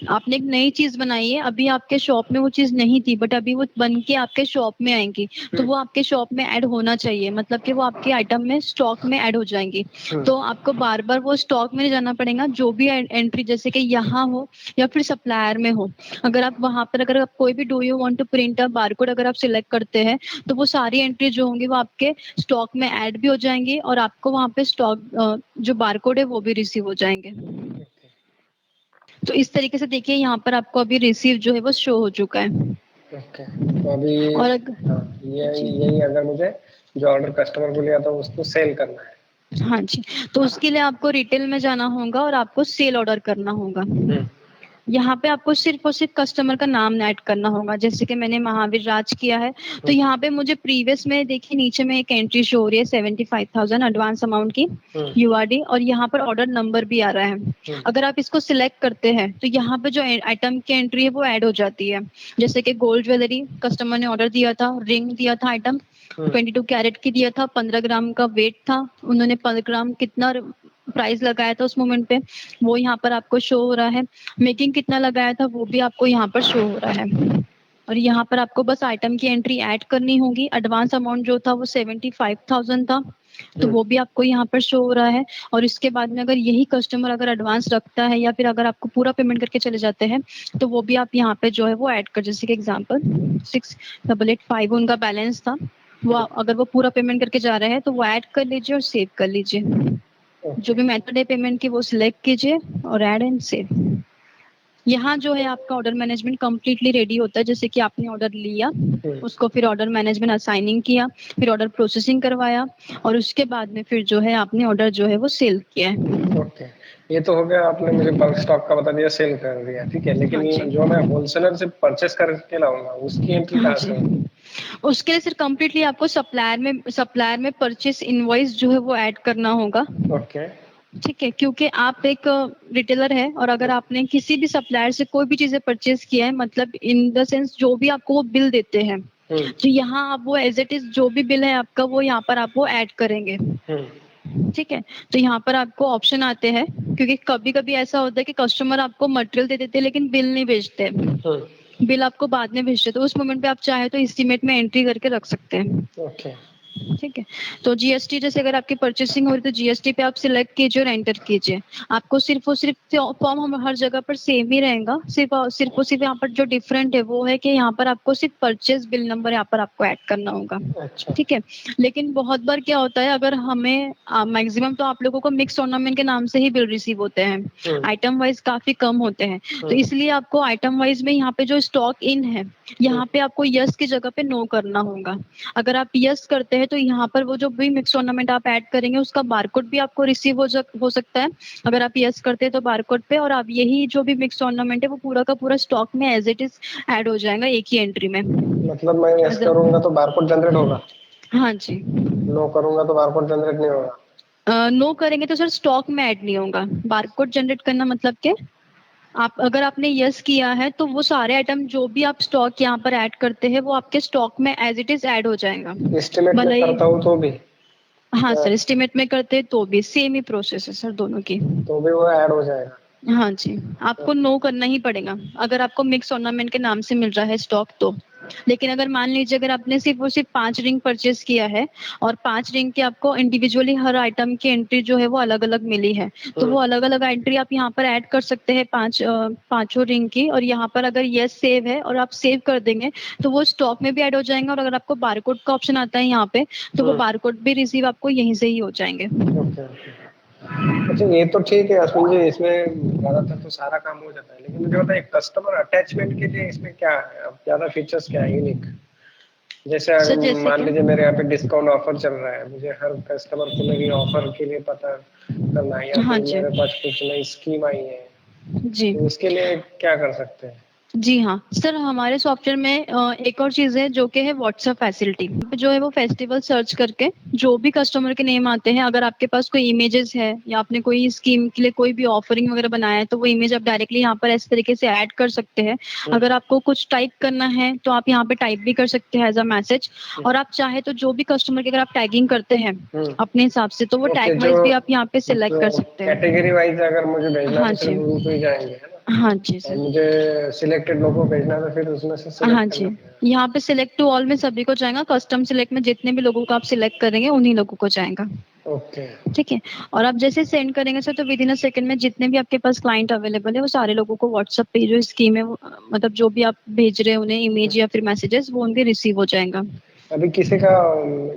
आपने एक नई चीज बनाई है, अभी आपके शॉप में वो चीज नहीं थी बट अभी वो बन के आपके शॉप में आएंगी तो वो आपके शॉप में ऐड होना चाहिए, मतलब कि वो आपके आइटम में स्टॉक में ऐड हो जाएंगी। तो आपको बार बार वो स्टॉक में नहीं जाना पड़ेगा, जो भी एंट्री जैसे कि यहाँ हो या फिर सप्लायर में हो, अगर आप वहां पर अगर आप कोई भी do you want to print a barcode अगर आप सिलेक्ट करते हैं तो वो सारी एंट्री जो होंगी वो आपके स्टॉक में ऐड भी हो जाएंगी और आपको वहां पे स्टॉक जो बारकोड है वो भी रिसीव हो जाएंगे। तो इस तरीके से देखिए यहाँ पर आपको अभी रिसीव जो है वो शो हो चुका है। ओके। तो अभी और यही अगर मुझे जो ऑर्डर कस्टमर को लिया था उसको सेल करना है। हाँ जी, तो उसके लिए आपको रिटेल में जाना होगा और आपको सेल ऑर्डर करना होगा। यहाँ पे आपको सिर्फ और सिर्फ कस्टमर का नाम ऐड करना होगा, जैसे कि मैंने महावीर राज किया है तो यहाँ पे मुझे प्रीवियस में देखिए नीचे में एक एंट्री शो हो रही है 75,000 एडवांस अमाउंट की यूआरडी और यहाँ पर ऑर्डर नंबर भी आ रहा है। अगर आप इसको सिलेक्ट करते हैं तो यहाँ पे जो आइटम की एंट्री है वो ऐड हो जाती है, जैसे कि गोल्ड ज्वेलरी कस्टमर ने ऑर्डर दिया था, रिंग दिया था, आइटम 22 कैरेट की दिया था, 15 ग्राम का वेट था, उन्होंने 15 ग्राम कितना प्राइस लगाया था उस मोमेंट पे वो यहाँ पर आपको शो हो रहा है, मेकिंग कितना लगाया था वो भी आपको यहाँ पर शो हो रहा है। और यहाँ पर आपको बस आइटम की एंट्री ऐड करनी होगी। एडवांस अमाउंट जो था वो 75,000 था तो वो भी आपको यहाँ पर शो हो रहा है। और इसके बाद में अगर यही कस्टमर अगर एडवांस रखता है या फिर अगर आपको पूरा पेमेंट करके चले जाते हैं तो वो भी आप यहाँ पे जो है वो ऐड कर, जैसे कि एग्जाम्पल 6885 उनका बैलेंस था, वो अगर वो पूरा पेमेंट करके जा रहे हैं तो वो ऐड कर लीजिए और सेव कर लीजिए। जो भी मेथड है पेमेंट की वो सिलेक्ट कीजिए और ऐड एंड सेव। यहाँ जो है आपका ऑर्डर मैनेजमेंट कंप्लीटली रेडी होता है, जैसे कि आपने ऑर्डर लिया उसको फिर ऑर्डर मैनेजमेंट असाइनिंग किया, फिर ऑर्डर प्रोसेसिंग करवाया और उसके बाद में फिर जो है आपने ऑर्डर जो है वो सेल किया है। ओके, ये तो हो गया, आपने मुझे बल्क स्टॉक का बता दिया, सेल कर दिया, ठीक है। लेकिन ये जो मैं होलसेलर से परचेस करके लाऊंगा उसकी एंट्री कहाँ से होगी? उसके लिए सिर्फ कंप्लीटली आपको सप्लायर में परचेस इनवॉइस जो है वो ऐड करना होगा। ओके, ठीक है, क्योंकि आप एक रिटेलर है और अगर आपने किसी भी सप्लायर से कोई भी चीजें परचेस किया है, मतलब इन द सेंस जो भी आपको वो बिल देते हैं तो यहाँ आप वो एज इट इज जो भी बिल है आपका वो यहाँ पर आप वो ऐड करेंगे। ठीक है, तो यहाँ पर आपको ऑप्शन आते हैं, क्योंकि कभी कभी ऐसा होता है कि कस्टमर आपको मटेरियल दे देते हैं लेकिन बिल नहीं भेजते, बिल आपको बाद में भेजते, तो उस मोमेंट पे आप चाहे तो एस्टीमेट में एंट्री करके रख सकते हैं। ओके। ठीक है। तो जीएसटी जैसे अगर आपकी परचेसिंग हो रही है तो जीएसटी पे आप सिलेक्ट कीजिए और एंटर कीजिए। आपको सिर्फ और सिर्फ फॉर्म हम हर जगह पर सेम ही रहेगा, सिर्फ और सिर्फ यहाँ पर जो डिफरेंट है वो है कि यहाँ पर आपको सिर्फ परचेज बिल नंबर यहाँ पर आपको ऐड करना होगा। अच्छा। ठीक है। लेकिन बहुत बार क्या होता है, अगर हमें मैक्सिमम तो आप लोगों को मिक्स ऑर्नामेंट के नाम से ही बिल रिसीव होते हैं, आइटम वाइज काफी कम होते हैं। तो इसलिए आपको आइटम वाइज में यहाँ पे जो स्टॉक इन है यहाँ पे आपको यस की जगह पे नो करना होगा। अगर आप यस करते हैं तो यहाँ पर वो जो भी मिक्स ऑर्नामेंट आप ऐड करेंगे उसका बारकोड भी आपको रिसीव हो सकता है अगर आप यस करते हैं तो बारकोड पे, और आप यही जो भी मिक्स ऑर्नामेंट है वो पूरा का पूरा स्टॉक में एज इट इज ऐड हो जाएगा एक ही एंट्री में। मतलब मैं यस करूंगा तो बारकोड जनरेट होगा? हाँ जी। नो करूंगा तो बारकोड जनरेट नहीं होगा? नो करेंगे तो सर स्टॉक में ऐड नहीं होगा। बारकोड जनरेट करना मतलब क्या, आप अगर आपने यस किया है तो वो सारे आइटम जो भी आप स्टॉक यहाँ पर ऐड करते हैं वो आपके स्टॉक में एज इट इज ऐड हो जाएगा। एस्टिमेट में करता हूँ तो भी? हाँ सर, एस्टिमेट में करते हैं तो भी सेम ही प्रोसेस है सर दोनों की। तो भी वो ऐड हो जाएगा? हाँ जी, आपको नो करना ही पड़ेगा अगर आपको मिक्स ऑर्नामेंट के नाम से मिल रहा है स्टॉक तो। लेकिन अगर मान लीजिए अगर आपने सिर्फ और सिर्फ 5 रिंग परचेज किया है और 5 रिंग के आपको इंडिविजुअली हर आइटम की एंट्री जो है वो अलग अलग मिली है, तो वो अलग अलग एंट्री आप यहाँ पर ऐड कर सकते हैं पांचों रिंग की, और यहाँ पर अगर यस सेव है और आप सेव कर देंगे तो वो स्टॉक में भी ऐड हो जाएंगे। और अगर आपको बारकोड का ऑप्शन आता है यहाँ पे तो वो बारकोड भी रिसीव आपको यहीं से ही हो जाएंगे। अच्छा, ये तो ठीक है अश्विन जी, इसमें ज्यादातर तो सारा काम हो जाता है, लेकिन मुझे बताइए कस्टमर अटैचमेंट के लिए इसमें क्या है, अब ज्यादा फीचर्स क्या है यूनिक? जैसे अगर मान लीजिए मेरे यहाँ पे डिस्काउंट ऑफर चल रहा है, मुझे हर कस्टमर को मेरी ऑफर के लिए पता करना है, या फिर मेरे पास कुछ नई स्कीम आई है जी, तो उसके लिए क्या कर सकते हैं? जी हाँ सर, हमारे सॉफ्टवेयर में एक और चीज है जो कि है व्हाट्सएप फैसिलिटी। जो है वो फेस्टिवल सर्च करके जो भी कस्टमर के नेम आते हैं, अगर आपके पास कोई इमेजेस है या आपने कोई स्कीम के लिए कोई भी ऑफरिंग वगैरह बनाया है तो वो इमेज आप डायरेक्टली यहाँ पर इस तरीके से ऐड कर सकते हैं। अगर आपको कुछ टाइप करना है तो आप यहाँ पे टाइप भी कर सकते हैं एज अ मैसेज, और आप चाहे तो जो भी कस्टमर की अगर आप टैगिंग करते हैं अपने हिसाब से तो वो टैग वाइज भी आप यहाँ पे सिलेक्ट कर सकते हैं। कैटेगरी वाइज अगर मुझे भेजना है हाँ तो सिर्फ जी, ग्रुप ही जाएंगे, है ना? हाँ जी सर। मुझे सिलेक्टेड लोगों को भेजना है तो फिर उसमें से सिलेक्ट हाँ जी, यहाँ पे सिलेक्ट टू ऑल में सभी को जाएगा, कस्टम सिलेक्ट में जितने भी लोगों को आप सिलेक्ट करेंगे उन्हीं लोगों को जाएगा। ओके। ठीक है। और आप जैसे सेंड करेंगे सर तो विद इन अ सेकंड में जितने भी आपके पास क्लाइंट अवेलेबल है वो सारे लोगों को व्हाट्सएप पे जो स्कीम है मतलब जो भी आप भेज रहे हैं उन्हें इमेज या फिर मैसेजेस वो उनके रिसीव हो जाएगा। अभी किसी का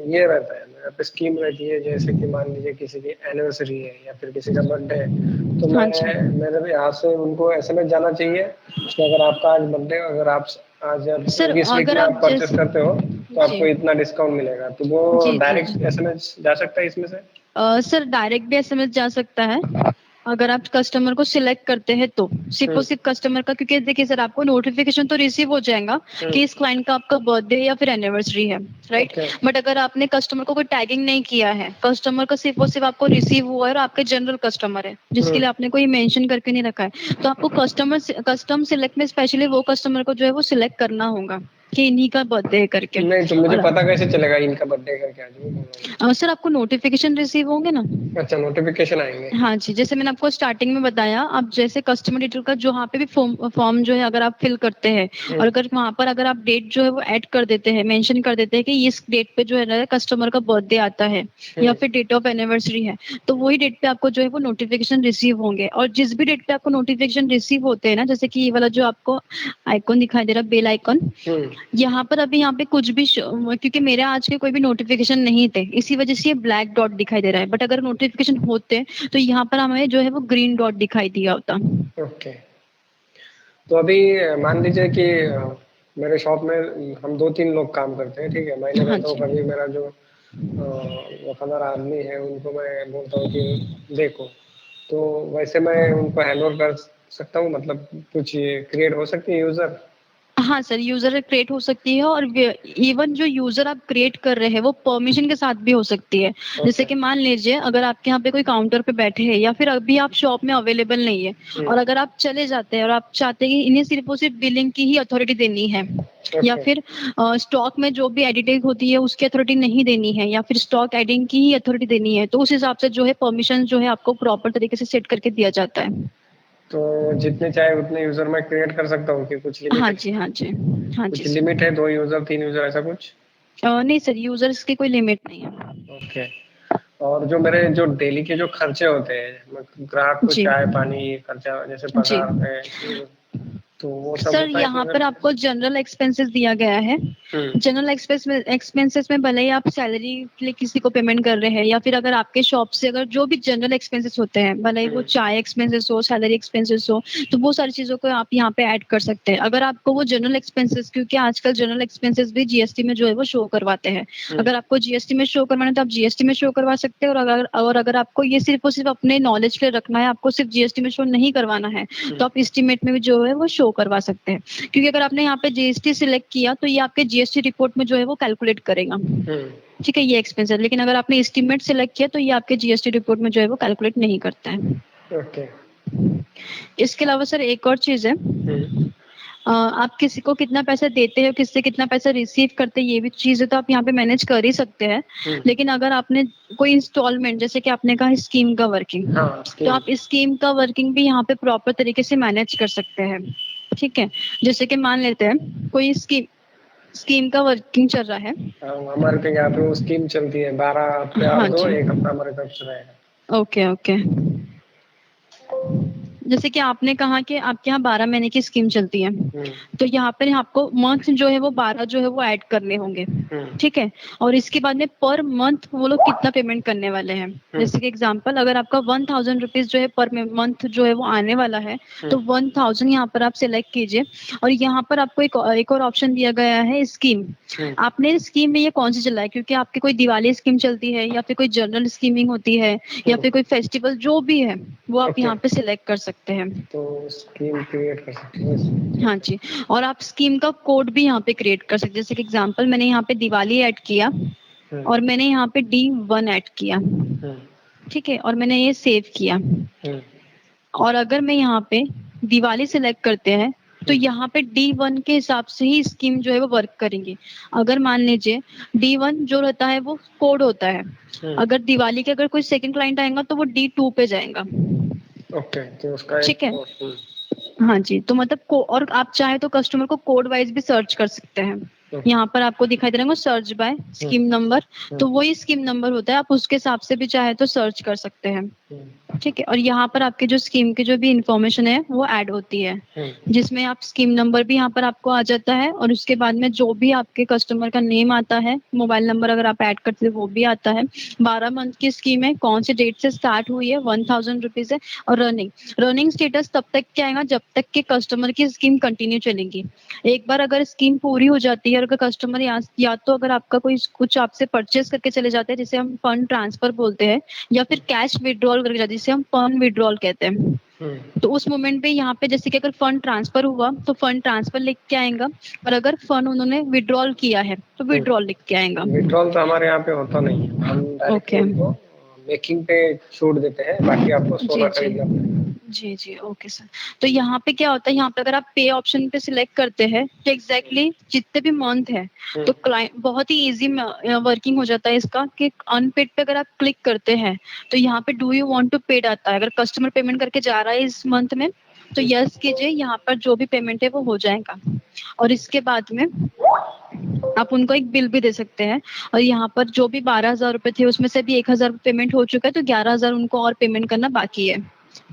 ये रहता है मेरे पे स्कीम रहती है, जैसे कि मान लीजिए किसी की एनिवर्सरी है या फिर किसी का बर्थडे है, तो हाँ मैं मेरे यहाँ से उनको एसएमएस जाना चाहिए कि अगर आपका आज बर्थडे, अगर आप आज सर इस वीक अगर में आप आप परचेस करते हो तो आपको जी इतना डिस्काउंट मिलेगा, तो वो जी जी डायरेक्ट एसएमएस जा सकता है इसमें से? सर डायरेक्ट भी एसएमएस जा सकता है अगर आप कस्टमर को सिलेक्ट करते हैं तो। सिर्फ और सिर्फ कस्टमर का, क्योंकि देखिए सर आपको नोटिफिकेशन तो रिसीव हो जाएगा कि इस क्लाइंट का आपका बर्थडे या फिर एनिवर्सरी है, राइट? बट अगर आपने कस्टमर को कोई टैगिंग नहीं किया है, कस्टमर का सिर्फ और सिर्फ आपको रिसीव हुआ है और आपके जनरल कस्टमर है जिसके लिए आपने कोई मेंशन करके नहीं रखा है, तो आपको कस्टम सिलेक्ट में स्पेशली वो कस्टमर को जो है वो सिलेक्ट करना होगा कि इन्हीं का बर्थडे है करके। नहीं तो मुझे पता कैसे चलेगा इनका बर्थडे करके आज? सर आपको नोटिफिकेशन रिसीव होंगे ना। अच्छा, नोटिफिकेशन आएंगे। हाँ जी, जैसे मैंने आपको स्टार्टिंग में बताया, आप जैसे कस्टमर डिटेल का जो वहाँ पे भी फॉर्म जो है अगर आप फिल करते हैं और अगर वहाँ पर अगर आप डेट जो है वो ऐड कर देते हैं, मेंशन कर देते हैं कि इस डेट पे जो है ना कस्टमर का बर्थडे आता है या फिर डेट ऑफ एनिवर्सरी है, तो वही डेट पे आपको जो है वो नोटिफिकेशन रिसीव होंगे। और जिस भी डेट पे आपको नोटिफिकेशन रिसीव होते हैं ना, जैसे कि ये वाला जो आपको आइकॉन दिखाई दे रहा है बेल आइकॉन, यहाँ पर अभी यहाँ पे कुछ भी क्योंकि मेरे आज के कोई भी नोटिफिकेशन नहीं थे इसी वजह से ये ब्लैक डॉट दिखाई दे रहा है, बट अगर नोटिफिकेशन होते तो यहाँ पर हमें जो है वो ग्रीन डॉट दिखाई दिया होता। ओके। तो अभी मान लीजिए कि मेरे शॉप में हम 2-3 लोग काम करते हैं, ठीक है? महीने हाँ रहता हूँ, जी, कभी मेरा जो वफादार आदमी है उनको मैं बोलता हूँ कि देखो, तो वैसे मैं उनको हैंड ओवर कर सकता हूँ, मतलब कुछ क्रिएट हो सकती है यूजर? हाँ सर, यूजर क्रिएट हो सकती है और इवन जो यूजर आप क्रिएट कर रहे हैं वो परमिशन के साथ भी हो सकती है। जैसे कि मान लीजिए अगर आपके यहाँ पे कोई काउंटर पे बैठे हैं या फिर अभी आप शॉप में अवेलेबल नहीं है और अगर आप चले जाते हैं और आप चाहते हैं कि इन्हें सिर्फ और सिर्फ बिलिंग की ही अथॉरिटी देनी है या फिर स्टॉक में जो भी एडिटिंग होती है उसकी अथॉरिटी नहीं देनी है या फिर स्टॉक एडिंग की ही अथॉरिटी देनी है, तो उस हिसाब से जो है परमिशन जो है आपको प्रॉपर तरीके से सेट करके दिया जाता है। तो जितने चाहे उतने यूजर मैं क्रिएट कर सकता हूँ कि कुछ लिमिट हाँ है? जी, हाँ जी, हाँ जी कुछ सर। लिमिट है, 2 यूजर 3 यूजर ऐसा कुछ? नहीं सर, यूजर्स की कोई लिमिट नहीं है। ओके। और जो मेरे जो डेली के जो खर्चे होते हैं, ग्राहक को जी चाय पानी खर्चा जैसे जी पगार पे, तो वो सब सर, होता है कि यहाँ मेरे पर पास? आपको जनरल एक्सपेंसेस दिया गया है। हम्म। जनरल एक्सपेंसेस में भले ही आप सैलरी के लिए किसी को पेमेंट कर रहे हैं, या फिर अगर आपके शॉप से अगर जो भी जनरल एक्सपेंसेस होते हैं, भले ही वो हम्म। चाय एक्सपेंसेस हो, सैलरी एक्सपेंसेस हो, तो वो सारी चीजों को आप यहाँ पे ऐड कर सकते हैं। अगर आपको वो जनरल एक्सपेंसेस, क्योंकि आजकल जनरल एक्सपेंसेस भी जीएसटी में जो है वो शो करवाते हैं, हम्म। अगर आपको जीएसटी में शो करवाना है तो आप जीएसटी में शो करवा सकते हैं। और अगर आपको ये सिर्फ और सिर्फ अपने नॉलेज के लिए रखना है, आपको सिर्फ जीएसटी में शो नहीं करवाना है, तो आप एस्टीमेट में भी जो है वो शो करवा सकते हैं। क्योंकि अगर आपने यहाँ पे जीएसटी सिलेक्ट किया तो ये आपके जीएसटी रिपोर्ट में जो है वो कैलकुलेट करेगा। हम्म। ठीक है, ये एक्सपेंस है। लेकिन अगर आपने एस्टीमेट सिलेक्ट किया तो ये आपके जीएसटी रिपोर्ट में जो है वो कैलकुलेट नहीं करता है। ओके। इसके अलावा सर एक और चीज है, आप किसी को कितना पैसा देते हैं, किससे कितना पैसा रिसीव करते हैं, ये भी चीजें तो आप यहाँ पे मैनेज कर ही सकते हैं। लेकिन अगर आपने कोई इंस्टॉलमेंट, जैसे कि आपने कहा स्कीम का वर्किंग, हाँ, तो आप स्कीम का वर्किंग भी यहाँ पे प्रॉपर तरीके से मैनेज कर सकते हैं। ठीक है, जैसे कि मान लेते हैं कोई स्कीम का वर्किंग चल रहा है। हमारे तो यहाँ पे वो स्कीम चलती है, 12 हफ्ते आप हाँ दो, जी, एक हफ्ता हमारे तरफ से रहेगा। Okay okay. जैसे कि आपने कहा कि आपके यहाँ 12 महीने की स्कीम चलती है, हम्म। तो यहाँ पर आपको मंथ जो है वो 12 जो है वो ऐड करने होंगे। ठीक है, और इसके बाद में पर मंथ वो लोग कितना पेमेंट करने वाले हैं। जैसे कि एग्जांपल, अगर आपका 1000 रुपीज जो है पर मंथ जो है वो आने वाला है, तो 1000 यहाँ पर आप सिलेक्ट कीजिए। और यहाँ पर आपको एक और ऑप्शन दिया गया है स्कीम। आपने स्कीम में ये कौन सी चला है, क्योंकि आपकी कोई दिवाली स्कीम चलती है, या फिर कोई जनरल स्कीमिंग होती है, या फिर कोई फेस्टिवल जो भी है, वो आप ओके। यहाँ पे सिलेक्ट कर सकते हैं। तो स्कीम क्रिएट कर सकते हैं इसमें। हाँ जी, और आप स्कीम का कोड भी यहाँ पे क्रिएट कर सकते हैं। जैसे कि एग्जांपल, मैंने यहाँ पे दिवाली ऐड किया, और मैंने यहाँ पे D1 ऐड किया। ठीक है, और मैंने ये सेव किया। और अगर मैं यहाँ पे दिवाली सिलेक्ट करते हैं, तो यहाँ पे D1 के हिसाब से ही स्कीम जो है वो वर्क करेंगी। अगर मान लीजिए D1 जो रहता है वो कोड होता है, अगर दिवाली के अगर कोई सेकंड क्लाइंट आएगा तो वो D2 पे जाएगा। ओके, तो उसका ठीक है, हाँ जी, तो मतलब और आप चाहे तो कस्टमर को कोड वाइज भी सर्च कर सकते हैं। यहाँ पर आपको दिखाई दे रहा है सर्च बाय स्कीम नंबर, तो वही स्कीम नंबर होता है, आप उसके हिसाब से भी चाहे तो सर्च कर सकते हैं। ठीक है, और यहाँ पर आपके जो स्कीम की जो भी इंफॉर्मेशन है वो ऐड होती है, जिसमें आप स्कीम नंबर भी यहाँ पर आपको आ जाता है, और उसके बाद में जो भी आपके कस्टमर का नेम आता है, मोबाइल नंबर अगर आप ऐड करते हैं वो भी आता है। 12 मंथ की स्कीम है, कौन सी डेट से स्टार्ट हुई है, 1000 रुपीज है, और रनिंग स्टेटस तब तक क्या आएगा जब तक के कस्टमर की स्कीम कंटिन्यू चलेगी। एक बार अगर स्कीम पूरी हो जाती है, और अगर कस्टमर या तो अगर आपका कोई कुछ आपसे परचेस करके चले जाते हैं, जिसे हम फंड ट्रांसफर बोलते हैं, या फिर कैश विड्रॉल करके जाते हैं, जिसे हम फंड विड्रॉल कहते हैं, तो उस मोमेंट पे यहाँ पे जैसे कि अगर फंड ट्रांसफर हुआ तो फंड ट्रांसफर लिख के आएगा, और अगर फंड उन्होंने विड्रॉल किया है तो विड्रॉल लिख के आएगा। विड्रॉल तो हमारे यहाँ पे होता नहीं है, हम डायरेक्टली ओके, उनको मेकिंग पे छूट देते हैं, बाकी आपको जी सोना जी खरीदना पड़ेगा। जी जी, ओके सर। तो यहाँ पे क्या होता है, यहाँ पे अगर आप पे ऑप्शन पे सिलेक्ट करते हैं तो एग्जैक्टली जितने भी मंथ है, तो क्लाइंट बहुत ही इजी वर्किंग हो जाता है इसका, कि अनपेड पे अगर आप क्लिक करते हैं तो यहाँ पे do you want to paid आता है। अगर कस्टमर पेमेंट करके जा रहा है इस मंथ में, तो यस कीजिए, यहाँ पर जो भी पेमेंट है वो हो जाएगा। और इसके बाद में आप उनको एक बिल भी दे सकते हैं, और यहाँ पर जो भी 12,000 रुपए थे उसमें से भी 1,000 पेमेंट हो चुका है, तो 11,000 उनको और पेमेंट करना बाकी है,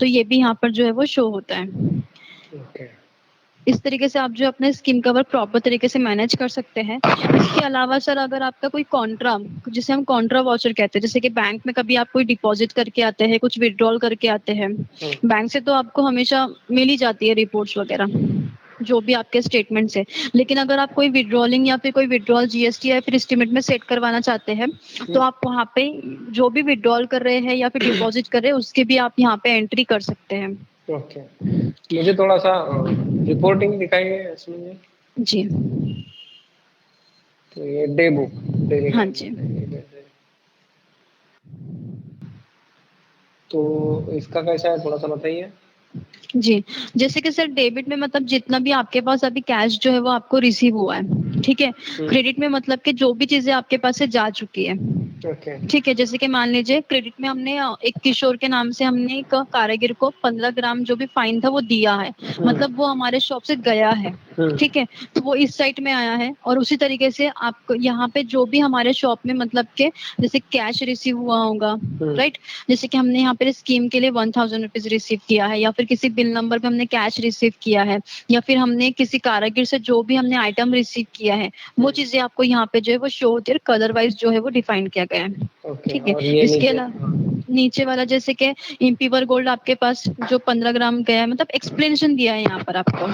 तो ये भी यहाँ पर जो है वो शो होता है। ओके। इस तरीके से आप जो अपने स्कीम का वर्क प्रॉपर तरीके से मैनेज कर सकते हैं। इसके अलावा सर, अगर आपका कोई कॉन्ट्रा, जिसे हम कॉन्ट्रा वाउचर कहते हैं, जैसे कि बैंक में कभी आप कोई डिपॉजिट करके आते हैं, कुछ विड्रॉल करके आते हैं, बैंक से तो आपको हमेशा मिल ही जाती है रिपोर्ट्स वगैरह, जो भी आपके स्टेटमेंट्स है। लेकिन अगर आप कोई विड्रॉलिंग या फिर कोई विड्रॉल जीएसटी या फिर एस्टीमेट में सेट करवाना चाहते हैं, तो आप वहाँ पे जो भी विड्रॉल कर रहे हैं या फिर डिपॉजिट कर रहे हैं उसके भी आप यहाँ पे एंट्री कर सकते हैं। ओके, मुझे थोड़ा सा रिपोर्टिंग दिखाइए इसमें। जी, तो ये डे बुक, डेली, हाँ जी, तो इसका कैसा है थोड़ा सा बताइए। जी। जैसे कि सर डेबिट में मतलब जितना भी आपके पास अभी कैश जो है वो आपको रिसीव हुआ है, ठीक है। क्रेडिट में मतलब कि जो भी चीजें आपके पास से जा चुकी है, ओके। ठीक है। जैसे कि मान लीजिए क्रेडिट में हमने एक किशोर के नाम से हमने एक कारागिर को 15 ग्राम जो भी फाइन था वो दिया है, मतलब वो हमारे शॉप से गया है, ठीक है। तो वो इस साइट में आया है। और उसी तरीके से आपको यहाँ पे जो भी हमारे शॉप में मतलब के जैसे कैश रिसीव हुआ होगा, राइट। जैसे कि हमने यहाँ पे स्कीम के लिए 1000 रुपीज रिसीव किया है, या फिर किसी बिल नंबर पे हमने कैश रिसीव किया है, या फिर हमने किसी कारागिर से जो भी हमने आइटम रिसीव किया है, वो चीजें आपको यहाँ पे जो है वो शो होती है, कलर वाइज जो है वो डिफाइन किया गया है, ठीक है। इसके अलावा नीचे वाला जैसे कि इम्पीवर गोल्ड आपके पास जो 15 ग्राम गया है, मतलब एक्सप्लेनेशन दिया है यहाँ पर आपको,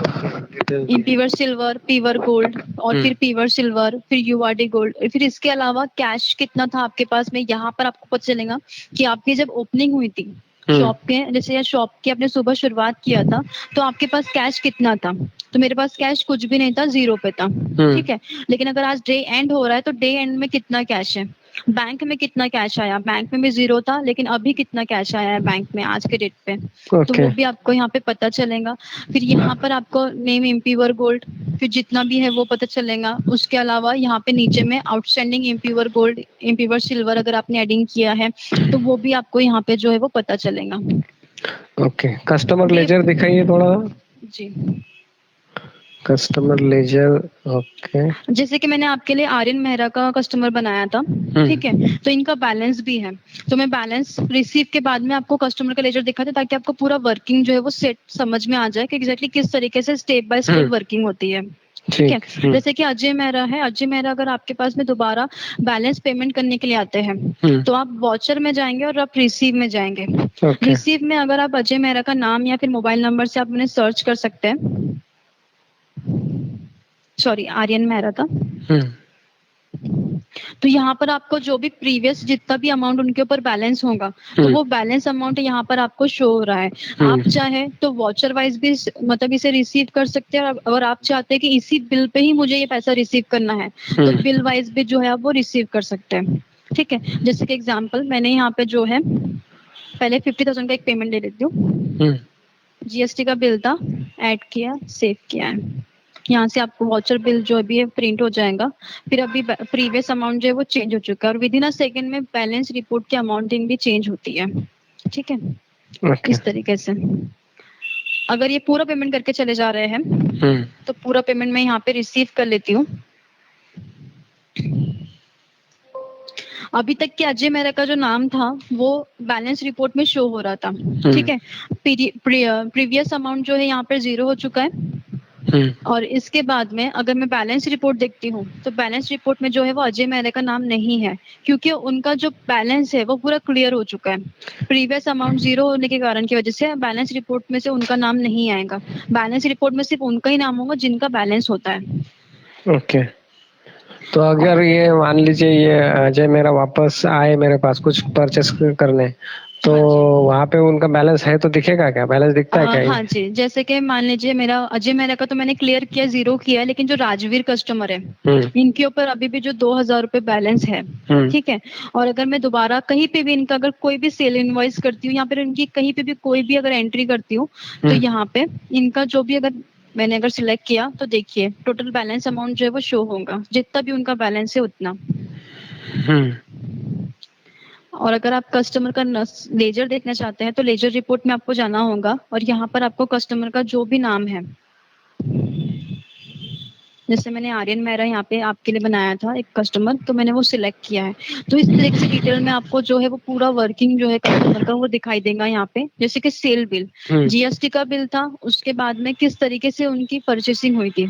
इम्पीवर सिल्वर, पीवर गोल्ड, और फिर पीवर सिल्वर, फिर यूआरडी गोल्ड। फिर इसके अलावा कैश कितना था आपके पास में, यहाँ पर आपको पता चलेगा कि आपकी जब ओपनिंग हुई थी शॉप के, जैसे शॉप की आपने सुबह शुरुआत किया था, तो आपके पास कैश कितना था। तो मेरे पास कैश कुछ भी नहीं था, 0 पे था, ठीक है। लेकिन अगर आज डे एंड हो रहा है तो डे एंड में कितना कैश है, बैंक में कितना कैश आया, बैंक में भी 0 था, लेकिन अभी कितना कैश आया है बैंक में आज के डेट पे, तो वो भी आपको यहाँ पे पता चलेगा। फिर यहाँ पर आपको नेम इम्पीवर गोल्ड, फिर जितना भी है वो पता चलेगा। उसके अलावा यहाँ पे नीचे में आउटस्टैंडिंग इम्पीवर गोल्ड, इम्पीवर सिल्वर अगर आपने एडिंग किया है तो वो भी आपको यहाँ पे जो है वो पता चलेगा। ओके, कस्टमर लेजर दिखाइए थोड़ा। जी, कस्टमर लेजर, ओके। जैसे कि मैंने आपके लिए आर्यन मेहरा का कस्टमर बनाया था, ठीक है। तो इनका बैलेंस भी है, तो मैं बैलेंस रिसीव के बाद में आपको कस्टमर का लेजर दिखाते ताकि आपको पूरा वर्किंग जो है वो सेट समझ में आ जाए कि एग्जैक्टली किस तरीके से स्टेप बाय स्टेप वर्किंग होती है, ठीक है। जैसे कि अजय मेहरा है, अजय मेहरा अगर आपके पास में दोबारा बैलेंस पेमेंट करने के लिए आते हैं तो आप वॉचर में जाएंगे और आप रिसीव में जाएंगे। रिसीव में अगर आप अजय मेहरा का नाम या फिर मोबाइल नंबर से आप उन्हें सर्च कर सकते हैं, सॉरी आर्यन मेहरा था। तो यहाँ पर आपको जो भी प्रीवियस जितना भी अमाउंट उनके ऊपर बैलेंस होगा तो वो बैलेंस अमाउंट यहाँ पर आपको शो हो रहा है। आप चाहे तो वॉचर वाइज भी मतलब इसे रिसीव कर सकते हैं, और अगर आप चाहते हैं कि इसी बिल पे ही मुझे ये पैसा रिसीव करना है तो बिल वाइज भी जो है आप वो रिसीव कर सकते हैं, ठीक है। जैसे कि एग्जाम्पल मैंने यहाँ पे जो है पहले 50,000 का एक पेमेंट दे देती हूँ, जीएसटी का बिल था, ऐड किया, सेव किया है। यहाँ से आपको वाउचर बिल जो भी है प्रिंट हो जाएगा। फिर अभी प्रीवियस अमाउंट जो है वो चेंज हो चुका है, और विद इन अ सेकेंड में बैलेंस रिपोर्ट की अमाउंटिंग भी चेंज होती है, ठीक है। इस तरीके से अगर ये पूरा पेमेंट करके चले जा रहे हैं तो पूरा पेमेंट मैं यहाँ पे रिसीव कर लेती हूँ। अभी तक के अजय मेहरा का जो नाम था वो बैलेंस रिपोर्ट में शो हो रहा था, ठीक है। प्रीवियस अमाउंट जो है यहाँ पर 0 हो चुका है, और इसके बाद में अगर मैं बैलेंस रिपोर्ट देखती हूँ तो बैलेंस रिपोर्ट में जो है वो अजय मेहरा का नाम नहीं है, क्योंकि उनका जो बैलेंस है वो पूरा क्लियर हो चुका है। प्रीवियस अमाउंट 0 होने के कारण की वजह से बैलेंस रिपोर्ट में से उनका नाम नहीं आएगा। बैलेंस रिपोर्ट में सिर्फ उनका ही नाम होगा जिनका बैलेंस होता है। ओके, तो अगर ये मान लीजिए ये अजय मेरा वापस आए मेरे पास कुछ परचेस करने, तो वहाँ पे उनका बैलेंस है तो दिखेगा क्या, बैलेंस दिखता है क्या? हाँ जी, जैसे कि मान लीजिए मेरा अजय मेहरा का तो मैंने क्लियर किया, 0 किया है, लेकिन जो राजवीर कस्टमर है इनके ऊपर अभी भी जो 2,000 रुपए बैलेंस है, ठीक है। और अगर मैं दोबारा कहीं पे भी इनका अगर कोई भी सेल इनवॉइस करती हूँ, यहाँ पर इनकी कहीं पे भी कोई भी अगर एंट्री करती हूँ तो यहाँ पे इनका जो भी अगर मैंने अगर सिलेक्ट किया तो देखिए टोटल बैलेंस अमाउंट जो है वो शो होगा, जितना भी उनका बैलेंस है उतना। और अगर आप कस्टमर का लेजर देखना चाहते हैं तो लेजर रिपोर्ट में आपको जाना होगा, और यहाँ पर आपको कस्टमर का जो भी नाम है, जैसे मैंने आर्यन मेहरा यहाँ पे आपके लिए बनाया था एक कस्टमर, तो मैंने वो सिलेक्ट किया है। तो इस तरीके से डिटेल में आपको जो है वो पूरा वर्किंग जो है कस्टमर का वो दिखाई देगा यहाँ पे। जैसे कि सेल बिल, जीएसटी का बिल था, उसके बाद में किस तरीके से उनकी परचेसिंग हुई थी,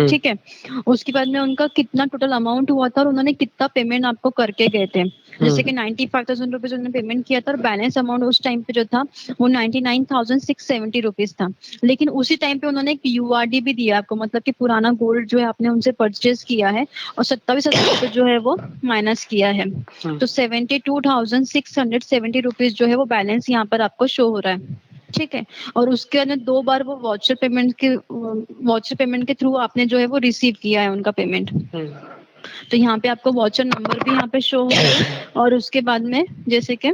ठीक है। उसके बाद में उनका कितना टोटल अमाउंट हुआ था और उन्होंने कितना पेमेंट आपको करके गए थे। जैसे कि 95,000 रुपीज उन्होंने पेमेंट किया था, और बैलेंस अमाउंट उस टाइम पे जो था वो 99,670 रुपीज था। लेकिन उसी टाइम पे उन्होंने एक यूआरडी भी दिया आपको, मतलब कि पुराना गोल्ड जो है आपने उनसे परचेज किया है और 27,000 रुपए जो है वो माइनस किया है। तो 72,670 रुपीज जो है वो बैलेंस यहाँ पर आपको शो हो रहा है, ठीक है। और उसके अंदर 2 बार वो वाउचर पेमेंट के थ्रू आपने जो है वो रिसीव किया है उनका पेमेंट। तो यहाँ पे आपको वाउचर नंबर भी यहाँ पे शो होगा, और उसके बाद में जैसे कि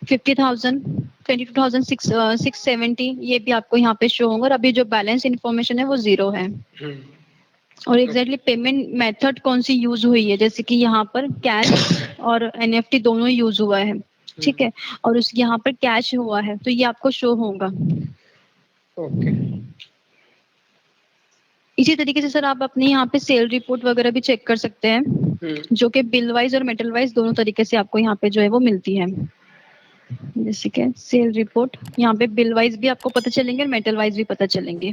50,000, 22,670 ये भी आपको यहाँ पे शो होगा, और अभी जो बैलेंस इन्फॉर्मेशन है वो 0 है। और एग्जैक्टली पेमेंट मेथड कौन सी यूज हुई है, जैसे कि यहाँ पर कैश और एनएफटी दोनों यूज हुआ है, ठीक है, और उस यहाँ पर कैश हुआ है तो ये आपको शो होगा। ओके। इसी तरीके से सर आप अपने यहाँ पे सेल रिपोर्ट वगैरह भी चेक कर सकते हैं, जो कि बिल वाइज और मेटल वाइज दोनों तरीके से आपको यहाँ पे जो है वो मिलती है। जैसे कि सेल रिपोर्ट यहाँ पे बिल वाइज भी आपको पता चलेंगे और मेटल वाइज भी पता चलेंगे।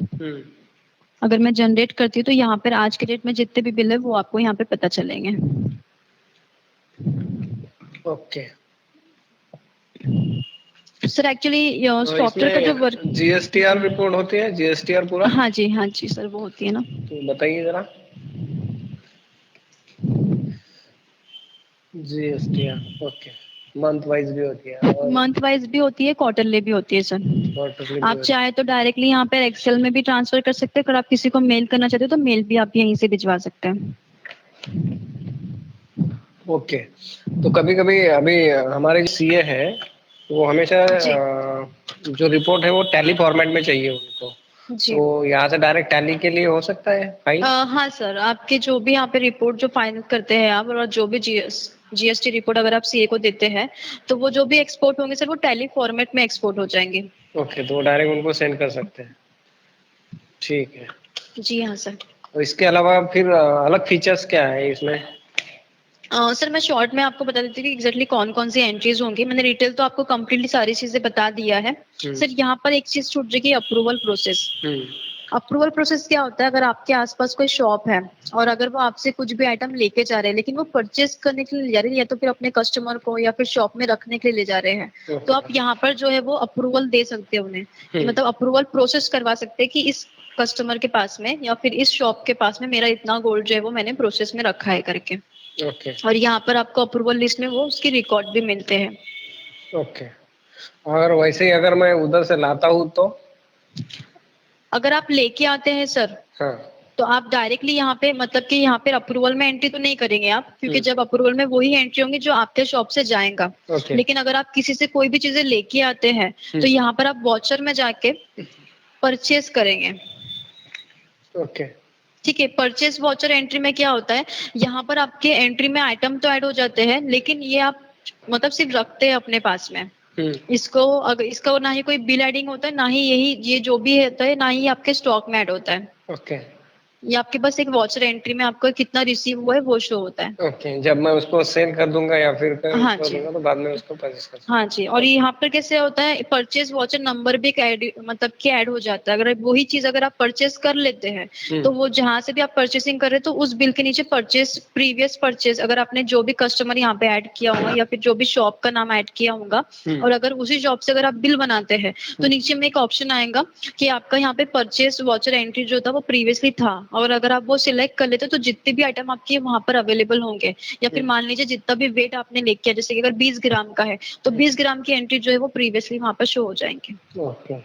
अगर मैं जनरेट करती हूँ तो यहाँ पर आज के डेट में जितने भी बिल है वो आपको यहाँ पे पता चलेंगे। ओके सर एक्चुअली सॉफ्टवेयर का जो वर्क जीएसटीआर रिपोर्ट होती है, जीएसटीआर पूरा। हाँ जी सर वो होती है ना, तो बताइए जरा। जीएसटीआर ओके, मंथ वाइज भी होती है और मंथ वाइज भी होती है, क्वार्टरली भी होती है सर। क्वार्टरली भी आप होती चाहे तो डायरेक्टली यहाँ पे एक्सेल में भी ट्रांसफर कर सकते हैं, अगर आप किसी को मेल करना चाहते हो तो मेल भी आप यहीं से भिजवा सकते हैं। ओके। तो कभी कभी अभी हमारे सीए है वो हमेशा जो रिपोर्ट है वो टैली फॉर्मेट में चाहिए उनको, जी तो यहाँ से डायरेक्ट टैली के लिए हो सकता है फाइल? हाँ सर, आपके जो भी यहाँ पे रिपोर्ट जो फाइनल करते हैं आप, और जो भी जीएसटी रिपोर्ट अगर आप सीए को देते हैं तो वो जो भी एक्सपोर्ट होंगे सर वो टैली फॉर्मेट में एक्सपोर्ट हो जाएंगे। ओके, तो डायरेक्ट उनको सेंड कर सकते हैं। ठीक है। जी हाँ सर। और इसके अलावा फिर अलग फीचर्स क्या है इसमें? सर मैं शॉर्ट में आपको बता देती हूँ कि एग्जैक्टली कौन कौन सी एंट्रीज होंगी। मैंने डिटेल तो आपको कम्प्लीटली सारी चीजें बता दिया है। सर यहाँ पर एक चीज छूट जाएगी, अप्रूवल प्रोसेस। अप्रूवल प्रोसेस क्या होता है, अगर आपके आसपास कोई शॉप है और अगर वो आपसे कुछ भी आइटम लेके जा रहे हैं लेकिन वो परचेज करने के लिए ले जा रहे हैं या तो फिर अपने कस्टमर को या फिर शॉप में रखने के लिए ले जा रहे हैं, तो आप यहाँ पर जो है वो अप्रूवल दे सकते हैं उन्हें, मतलब अप्रूवल प्रोसेस करवा सकते हैं कि इस कस्टमर के पास में या फिर इस शॉप के पास में मेरा इतना गोल्ड जो है वो मैंने प्रोसेस में रखा है करके। ओके। और यहाँ पर आपको अप्रूवल लिस्ट में वो उसके रिकॉर्ड भी मिलते हैं। ओके। और वैसे ही अगर मैं उधर से लाता हूँ तो? अगर आप लेके आते हैं सर, हाँ। तो आप डायरेक्टली यहाँ पे मतलब कि यहाँ पे अप्रूवल में एंट्री तो नहीं करेंगे आप, क्योंकि जब अप्रूवल में वही एंट्री होंगी जो आपके शॉप से जाएगा। लेकिन अगर आप किसी से कोई भी चीजें लेके आते हैं तो यहाँ पर आप वॉचर में जाके परचेज करेंगे। ओके। ठीक है, परचेज वॉचर एंट्री में क्या होता है, यहाँ पर आपके एंट्री में आइटम तो ऐड हो जाते हैं लेकिन ये आप मतलब सिर्फ रखते हैं अपने पास में। इसको अगर इसका ना ही कोई बिल एडिंग होता है, ना ही ये जो भी होता है, ना ही आपके स्टॉक में ऐड होता है। ओके। ये आपके पास एक वॉचर एंट्री में आपको कितना रिसीव हुआ है वो शो होता है। ओके, जब मैं उसको सेल कर दूंगा या फिर हाँ कर जी, दूंगा तो बाद में उसको परचेज कर सकता हाँ जी। और यहाँ पर कैसे होता है, परचेज वॉचर नंबर भी ऐड मतलब कि ऐड हो जाता है। अगर वही चीज अगर आप परचेज कर लेते हैं तो वो जहाँ से भी आप परचेसिंग कर रहे हैं तो उस बिल के नीचे परचेज प्रीवियस परचेज अगर आपने जो भी कस्टमर यहाँ पे ऐड किया होगा या फिर जो भी शॉप का नाम ऐड किया होगा और अगर उसी शॉप से अगर आप बिल बनाते हैं तो नीचे में एक ऑप्शन आएगा कि आपका यहाँ पे परचेज वॉचर एंट्री जो था वो प्रीवियसली था, और अगर आप वो सिलेक्ट कर लेते तो जितने भी आइटम आपके वहां पर अवेलेबल होंगे, या फिर मान लीजिए जितना भी वेट आपने लेके किया, जैसे कि अगर 20 ग्राम का है तो 20 ग्राम की एंट्री जो है वो प्रीवियसली वहां पर शो हो जाएंगे। ओके,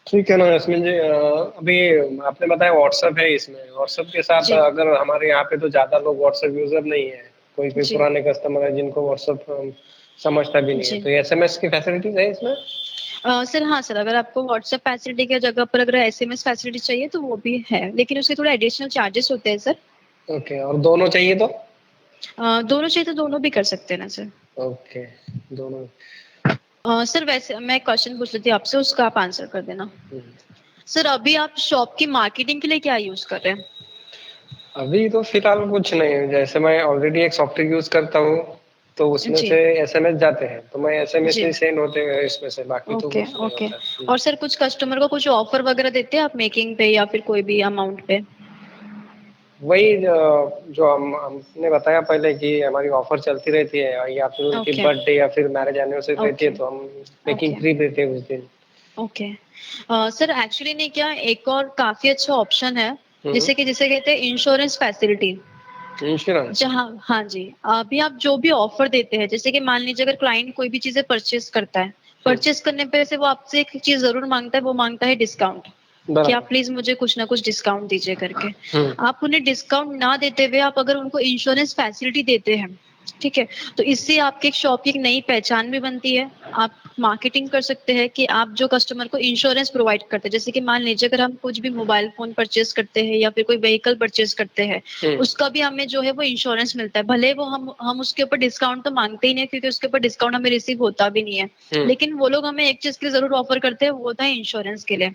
ठीक है ना यास्मीन जी। अभी आपने बताया व्हाट्सएप है, इसमें व्हाट्सएप के साथ अगर हमारे यहाँ पे तो ज्यादा लोग व्हाट्सएप यूजर नहीं है, कोई कोई पुराने कस्टमर है जिनको व्हाट्सएप समझता भी नहीं है, तो एसएमएस की फैसिलिटीज है इसमें? सर हाँ सर, अगर आपको व्हाट्सएप फैसिलिटी की जगह पर अगर एसएमएस फैसिलिटी चाहिए तो वो भी है, लेकिन उसके थोड़ा एडिशनल चार्जेस होते हैं सर। ओके, और दोनों चाहिए तो? दोनों चाहिए तो दोनों भी कर सकते हैं ना सर। ओके, दोनों। सर वैसे मैं क्वेश्चन पूछ रही थी आपसे, उसका आप आंसर कर देना। सर अभी आप शॉप की मार्केटिंग के लिए क्या यूज कर रहे हैं? अभी तो फिलहाल कुछ नहीं है, जैसे मैं ऑलरेडी एक सॉफ्टवेयर यूज करता हूँ तो उसमें से एसएमएस जाते हैं तो मैं एसएमएस से सेंड होते हैं इसमें से, बाकी तो कुछ नहीं होता है। और सर कुछ कस्टमर को कुछ ऑफर वगैरह देते हैं आप मेकिंग पे या फिर कोई भी अमाउंट पे? वही जो हमने बताया पहले कि हमारी ऑफर चलती रहती है, या फिर उनकी बर्थडे या फिर मैरिज एनिवर्सरी रहती है तो हम मेकिंग फ्री देते हैं उस दिन। ओके सर, एक्चुअली नहीं क्या एक और काफी अच्छा ऑप्शन है जिसे कहते हैं इंश्योरेंस फैसिलिटी। इंश्योरेंस? जहाँ हाँ जी, अभी आप जो भी ऑफर देते हैं, जैसे कि मान लीजिए अगर क्लाइंट कोई भी चीजें परचेज करता है, परचेज करने पे से वो आपसे एक चीज जरूर मांगता है, वो मांगता है डिस्काउंट, कि आप प्लीज मुझे कुछ ना कुछ डिस्काउंट दीजिए करके। आप उन्हें डिस्काउंट ना देते हुए आप अगर उनको इंश्योरेंस फैसिलिटी देते हैं ठीक है। तो इससे आपकी एक शॉप की एक नई पहचान भी बनती है। आप मार्केटिंग कर सकते हैं कि आप जो कस्टमर को इंश्योरेंस प्रोवाइड करते हैं, जैसे कि मान लीजिए अगर हम कुछ भी मोबाइल फ़ोन परचेज़ करते हैं या फिर कोई व्हीकल परचेज़ करते हैं, उसका भी हमें जो है वो इंश्योरेंस मिलता है। भले वो हम उसके ऊपर डिस्काउंट तो माँगते ही नहीं है, क्योंकि उसके ऊपर डिस्काउंट हमें रिसीव होता भी नहीं है। लेकिन वो लोग हमें एक चीज़ के लिए ज़रूर ऑफ़र करते हैं, वो होता है इंश्योरेंस के लिए,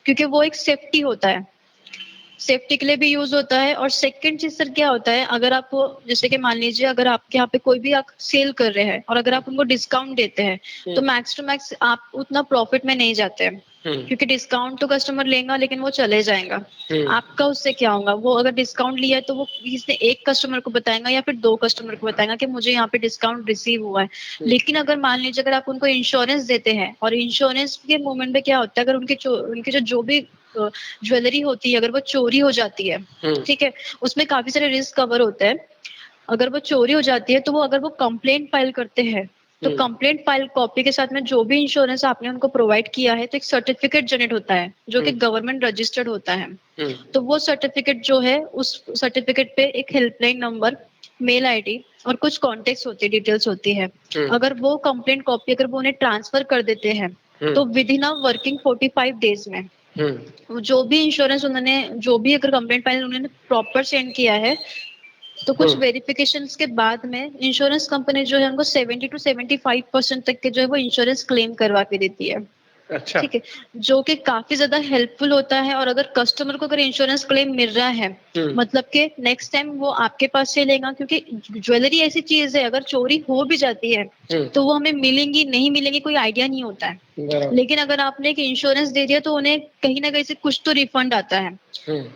क्योंकि वो एक सेफ्टी होता है। सेफ्टी के लिए भी यूज़ होता है। और सेकंड चीज़ सर क्या होता है, अगर आपको जैसे कि मान लीजिए अगर आपके यहाँ पे कोई भी आप सेल कर रहे हैं और अगर आप उनको डिस्काउंट देते हैं, तो मैक्स टू मैक्स आप उतना प्रॉफिट में नहीं जाते हैं। क्योंकि डिस्काउंट तो कस्टमर लेगा लेकिन वो चले जाएगा। आपका उससे क्या होगा, वो अगर डिस्काउंट लिया है तो वो किसी एक कस्टमर को बताएगा या फिर 2 कस्टमर को बताएगा कि मुझे यहाँ पे डिस्काउंट रिसीव हुआ है। लेकिन अगर मान लीजिए अगर आप उनको इंश्योरेंस देते हैं और इंश्योरेंस के मोमेंट पे क्या होता है, अगर उनके जो भी ज्वेलरी होती है अगर वो चोरी हो जाती है, ठीक है, उसमें काफी सारे रिस्क कवर होते हैं। अगर वो चोरी हो जाती है तो वो अगर वो कंप्लेंट फाइल करते हैं, तो कंप्लेंट फाइल कॉपी के साथ में जो भी इंश्योरेंस आपने उनको प्रोवाइड किया है, तो एक सर्टिफिकेट जनरेट होता है जो कि गवर्नमेंट रजिस्टर्ड होता है। तो वो सर्टिफिकेट जो है, उस सर्टिफिकेट पे एक हेल्पलाइन नंबर, मेल आईडी और कुछ कॉन्टेक्ट होती है, डिटेल्स होती है। अगर वो कंप्लेंट कॉपी अगर वो उन्हें ट्रांसफर कर देते हैं, तो with in a working 45 days में जो भी इंश्योरेंस उन्होंने, जो भी अगर कंप्लेंट फाइल उन्होंने प्रॉपर सेंड किया है, तो कुछ वेरिफिकेशंस के बाद में इंश्योरेंस कंपनी जो है उनको 70 टू 75% तक के जो है वो इंश्योरेंस क्लेम करवा के देती है। अच्छा। ठीक है, जो कि काफी ज्यादा हेल्पफुल होता है। और अगर कस्टमर को अगर इंश्योरेंस क्लेम मिल रहा है, मतलब कि नेक्स्ट टाइम वो आपके पास से लेगा, क्योंकि ज्वेलरी ऐसी चीज है अगर चोरी हो भी जाती है तो वो हमें मिलेंगी नहीं मिलेंगी कोई आइडिया नहीं होता है। लेकिन अगर आपने एक इंश्योरेंस दे दिया तो उन्हें कहीं ना कहीं से कुछ तो रिफंड आता है।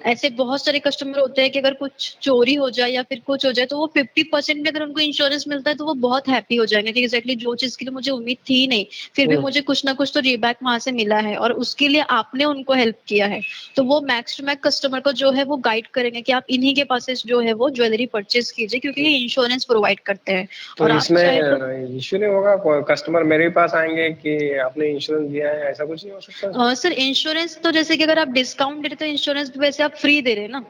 ऐसे बहुत सारे कस्टमर होते हैं कि अगर कुछ चोरी हो जाए या फिर कुछ हो जाए तो वो 50% में अगर उनको इंश्योरेंस मिलता है तो वो बहुत हैप्पी हो जाएंगे कि एग्जैक्टली जो चीज के लिए मुझे उम्मीद थी नहीं, फिर भी मुझे कुछ ना कुछ तो रीबैक वहां से मिला है और उसके लिए आपने उनको हेल्प किया है। तो वो मैक्स टू मैक्स कस्टमर को जो है वो गाइड करेंगे कि आप इन्हीं के पास से जो है वो ज्वेलरी परचेज कीजिए, क्योंकि ये इंश्योरेंस प्रोवाइड करते हैं। तो और आप इसमें चाहे तो इश्यू नहीं होगा, कस्टमर मेरे पास आएंगे कि आपने इंश्योरेंस दिया है, ऐसा कुछ नहीं हो सकता? सर इंश्योरेंस तो जैसे कि अगर आप डिस्काउंट दे रहे तो इंश्योरेंस भी वैसे आप फ्री दे रहे हैं ना।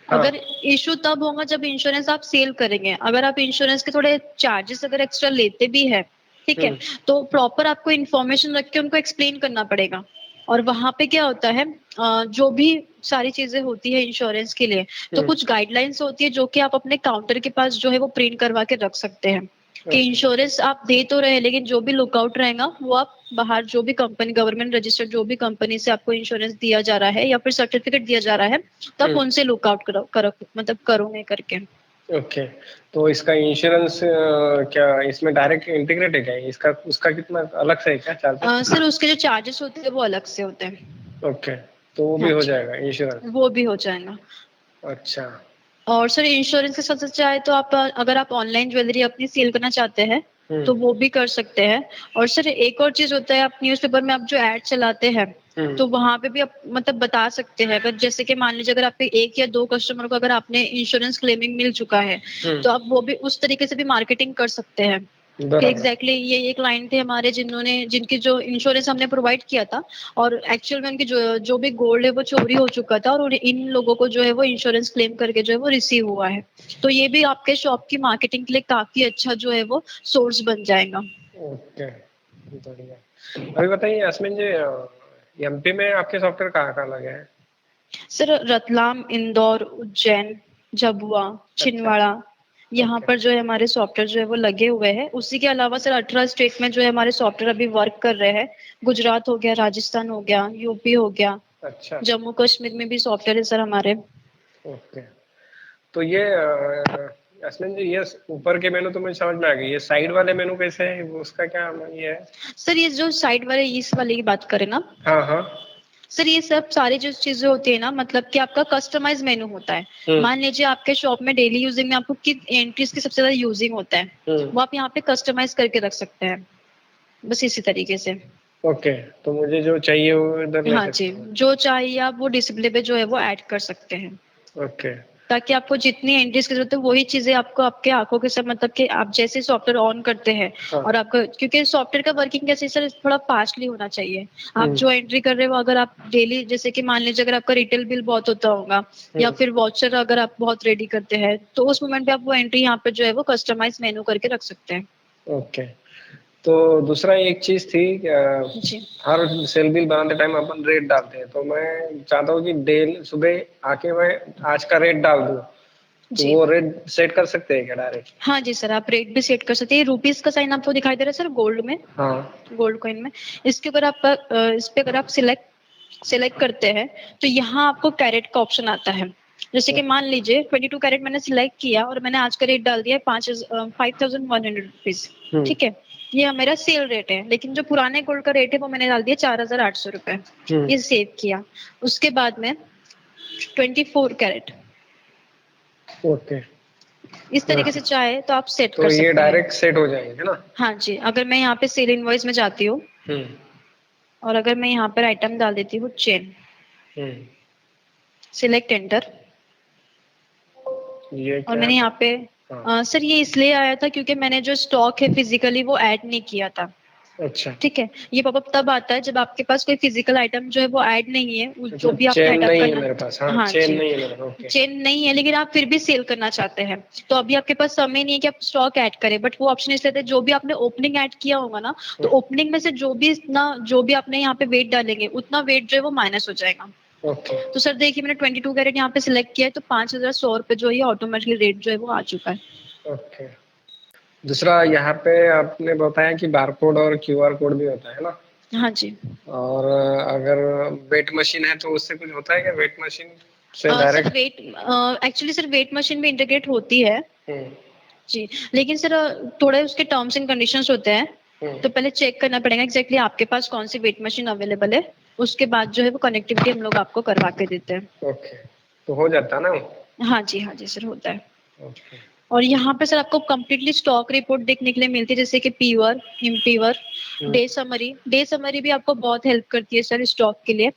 हाँ। अगर इशू तब होगा जब इंश्योरेंस आप सेल करेंगे। अगर आप इंश्योरेंस के थोड़े चार्जेस अगर एक्स्ट्रा लेते भी है, ठीक है, तो प्रॉपर आपको इन्फॉर्मेशन रख के उनको एक्सप्लेन करना पड़ेगा। और वहां पे क्या होता है, जो भी सारी चीजें होती है इंश्योरेंस के लिए, तो कुछ गाइडलाइंस होती है जो कि आप अपने काउंटर के पास जो है वो प्रिंट करवा के रख सकते हैं कि इंश्योरेंस आप दे तो रहे, लेकिन जो भी लुकआउट रहेगा वो आप बाहर जो भी कंपनी गवर्नमेंट रजिस्टर्ड जो भी कंपनी से आपको इंश्योरेंस दिया जा रहा है या फिर सर्टिफिकेट दिया जा रहा है, तो आप उनसे लुकआउट करो मतलब करोगे करके। ओके। तो इसका इंश्योरेंस क्या इसमें डायरेक्ट इंटीग्रेट है क्या, इसका उसका कितना अलग से है क्या चार्जेस? सर उसके जो चार्जेस होते हैं वो अलग से होते हैं। ओके। तो वो भी हाँ हो जी, जाएगा इंश्योरेंस? वो भी हो जाएगा। अच्छा। और सर इंश्योरेंस के साथ साथ चाहे तो आप अगर आप ऑनलाइन ज्वेलरी अपनी सेल करना चाहते हैं तो वो भी कर सकते हैं। और सर एक और चीज होता है, आप न्यूज़पेपर में आप जो एड चलाते हैं तो वहां पे भी आप मतलब बता सकते हैं। अगर जैसे कि मान लीजिए अगर आपके 1 या 2 कस्टमर को अगर आपने इंश्योरेंस क्लेमिंग मिल चुका है, तो आप वो भी उस तरीके से भी मार्केटिंग कर सकते हैं कि बराबर। एग्जैक्टली ये एक क्लाइंट थे हमारे जिन्होंने जिनकी जो इंश्योरेंस हमने प्रोवाइड किया था और एक्चुअल में उनकी जो भी गोल्ड है वो चोरी हो चुका था और इन लोगों को जो है वो इंश्योरेंस क्लेम करके जो है वो रिसीव हुआ है। तो ये भी आपके शॉप की मार्केटिंग के लिए काफी अच्छा जो है वो सोर्स बन जाएगा। ओके, बढ़िया। अभी बताइए यास्मीन जी, एमपी में आपके सॉफ्टवेयर कहाँ कहाँ लगे हैं? सर रतलाम, इंदौर, उज्जैन, झाबुआ, अच्छा। छिंदवाड़ा, यहाँ ओके। पर जो है हमारे सॉफ्टवेयर जो है वो लगे हुए हैं। उसी के अलावा सर 18 स्टेट में जो है हमारे सॉफ्टवेयर अभी वर्क कर रहे हैं। गुजरात हो गया, राजस्थान हो गया, यूपी हो गया, अच्छा। जम्मू कश्मीर में भी सॉफ्टवेयर है सर हमारे। ओके। तो ये यास्मीन जी, ये ऊपर के मेनू तो मुझे समझ में आ गई, ये साइड वाले मेनू कैसे है, वो उसका क्या ये है? सर ये जो साइड वाले इस वाले की बात करें ना, हाँ हाँ। सर ये सब सारी जो चीजें होती है ना, मतलब कि आपका कस्टमाइज मेनू होता है। मान लीजिए आपके शॉप में डेली यूजिंग में आपको किस एंट्रीज की सबसे ज्यादा यूजिंग होता है, वो आप यहाँ पे कस्टमाइज करके रख सकते हैं, बस इसी तरीके से। ओके। तो मुझे जो चाहिए वो इधर ले हाँ जी, सकता हूँ? जो चाहिए आप वो डिस्प्ले पे जो है वो ऐड कर सकते हैं। ओके। ताकि आपको जितनी एंट्रीज की जरूरत है वही चीजें आपको आपके आंखों के साथ, मतलब कि आप जैसे सॉफ्टवेयर ऑन करते हैं हाँ। और आपका, क्योंकि सॉफ्टवेयर का वर्किंग कैसे सर, थोड़ा फास्टली होना चाहिए। आप हम्म जो एंट्री कर रहे हो, अगर आप डेली, जैसे कि मान लीजिए अगर आपका रिटेल बिल बहुत होता होगा या हम्म फिर वाउचर अगर आप बहुत रेडी करते हैं, तो उस मोमेंट पे आप वो एंट्री यहाँ पे जो है वो कस्टमाइज मेनू करके रख सकते हैं। ओके। तो दूसरा एक चीज थी जी हर सेल बिल बनाते टाइम अपन रेट डालते हैं, तो मैं चाहता हूँ कि डेली सुबह आके मैं आज का रेट डाल दूँ, तो जी। वो रेट सेट कर सकते हैं क्या डायरेक्ट? हाँ जी सर, आप रेट भी सेट कर सकते हैं। रुपीज का साइन आपको दिखाई दे रहा है सर गोल्ड में, हाँ। गोल्ड कॉइन में। इसके ऊपर आप इस पे अगर आप सिलेक्ट करते हैं तो यहाँ आपको कैरेट का ऑप्शन आता है। जैसे कि मान लीजिए 22 कैरेट मैंने सिलेक्ट किया और मैंने आज का रेट डाल दिया है 5100 रुपीज। हम्म ठीक है, ये मेरा सेल रेट है, लेकिन जो पुराने गोल्ड का रेट है वो मैंने डाल दिया 4800 रुपए। हम्म ये सेव किया। उसके बाद में 24 कैरेट, ओके। इस तरीके से चाहे तो आप सेट तो कर ये सकते हैं। डायरेक्ट सेट हो जाएंगे है ना? हाँ जी, अगर मैं यहाँ पे सेल इनवॉइस में जाती हूँ हम्म और अगर मैं यहाँ पर आइटम डाल देती हूँ चेन, हम्म सिलेक्ट एंटर, ये और क्या मैंने था? यहाँ पे हाँ। सर ये इसलिए आया था क्योंकि मैंने जो स्टॉक है फिजिकली वो ऐड नहीं किया था। अच्छा ठीक है, ये पॉपअप तब आता है जब आपके पास कोई फिजिकल आइटम जो है वो ऐड नहीं है, जो मतलब भी आपने चेन ऐड नहीं है करना। मेरे पास, हाँ हाँ चेन जी, नहीं है मेरे पास, ओके। चेन नहीं है लेकिन आप फिर भी सेल करना चाहते हैं, तो अभी आपके पास समय नहीं है कि आप स्टॉक ऐड करें, बट वो ऑप्शन इसलिए जो भी आपने ओपनिंग ऐड किया होगा ना, तो ओपनिंग में से जो भी आपने यहाँ पे वेट डालेंगे उतना वेट जो है वो माइनस हो जाएगा। ओके तो सर देखिए मैंने 22 कैरेट यहाँ पे सिलेक्ट किया है, तो 5100 रुपए जो है ऑटोमेटिकली रेट जो है वो आ चुका है। ओके। दूसरा यहाँ पे आपने बताया कि बारकोड और क्यूआर कोड भी होता है ना? हाँ जी। और अगर वेट मशीन है तो उससे कुछ होता है क्या, वेट मशीन से sir direct? Weight, actually sir weight machine भी इंटीग्रेट होती है हम्म जी, लेकिन सर थोड़े उसके टर्म्स एंड कंडीशंस होते हैं, हम्म तो पहले चेक करना पड़ेगा एग्जैक्टली आपके पास कौन सी वेट मशीन अवेलेबल है। उसके बाद जो है वो कनेक्टिविटी हम लोग आपको करवा के देते हैं। ओके। तो हो जाता ना वो? हाँ जी सर होता है। ओके। और यहाँ पे सर आपको कंप्लीटली स्टॉक रिपोर्ट देखने के लिए मिलती है, जैसे कि पीवर, इम्पीवर, हम्म डे समरी भी आपको बहुत हेल्प करती है सर स्टॉक के लिए।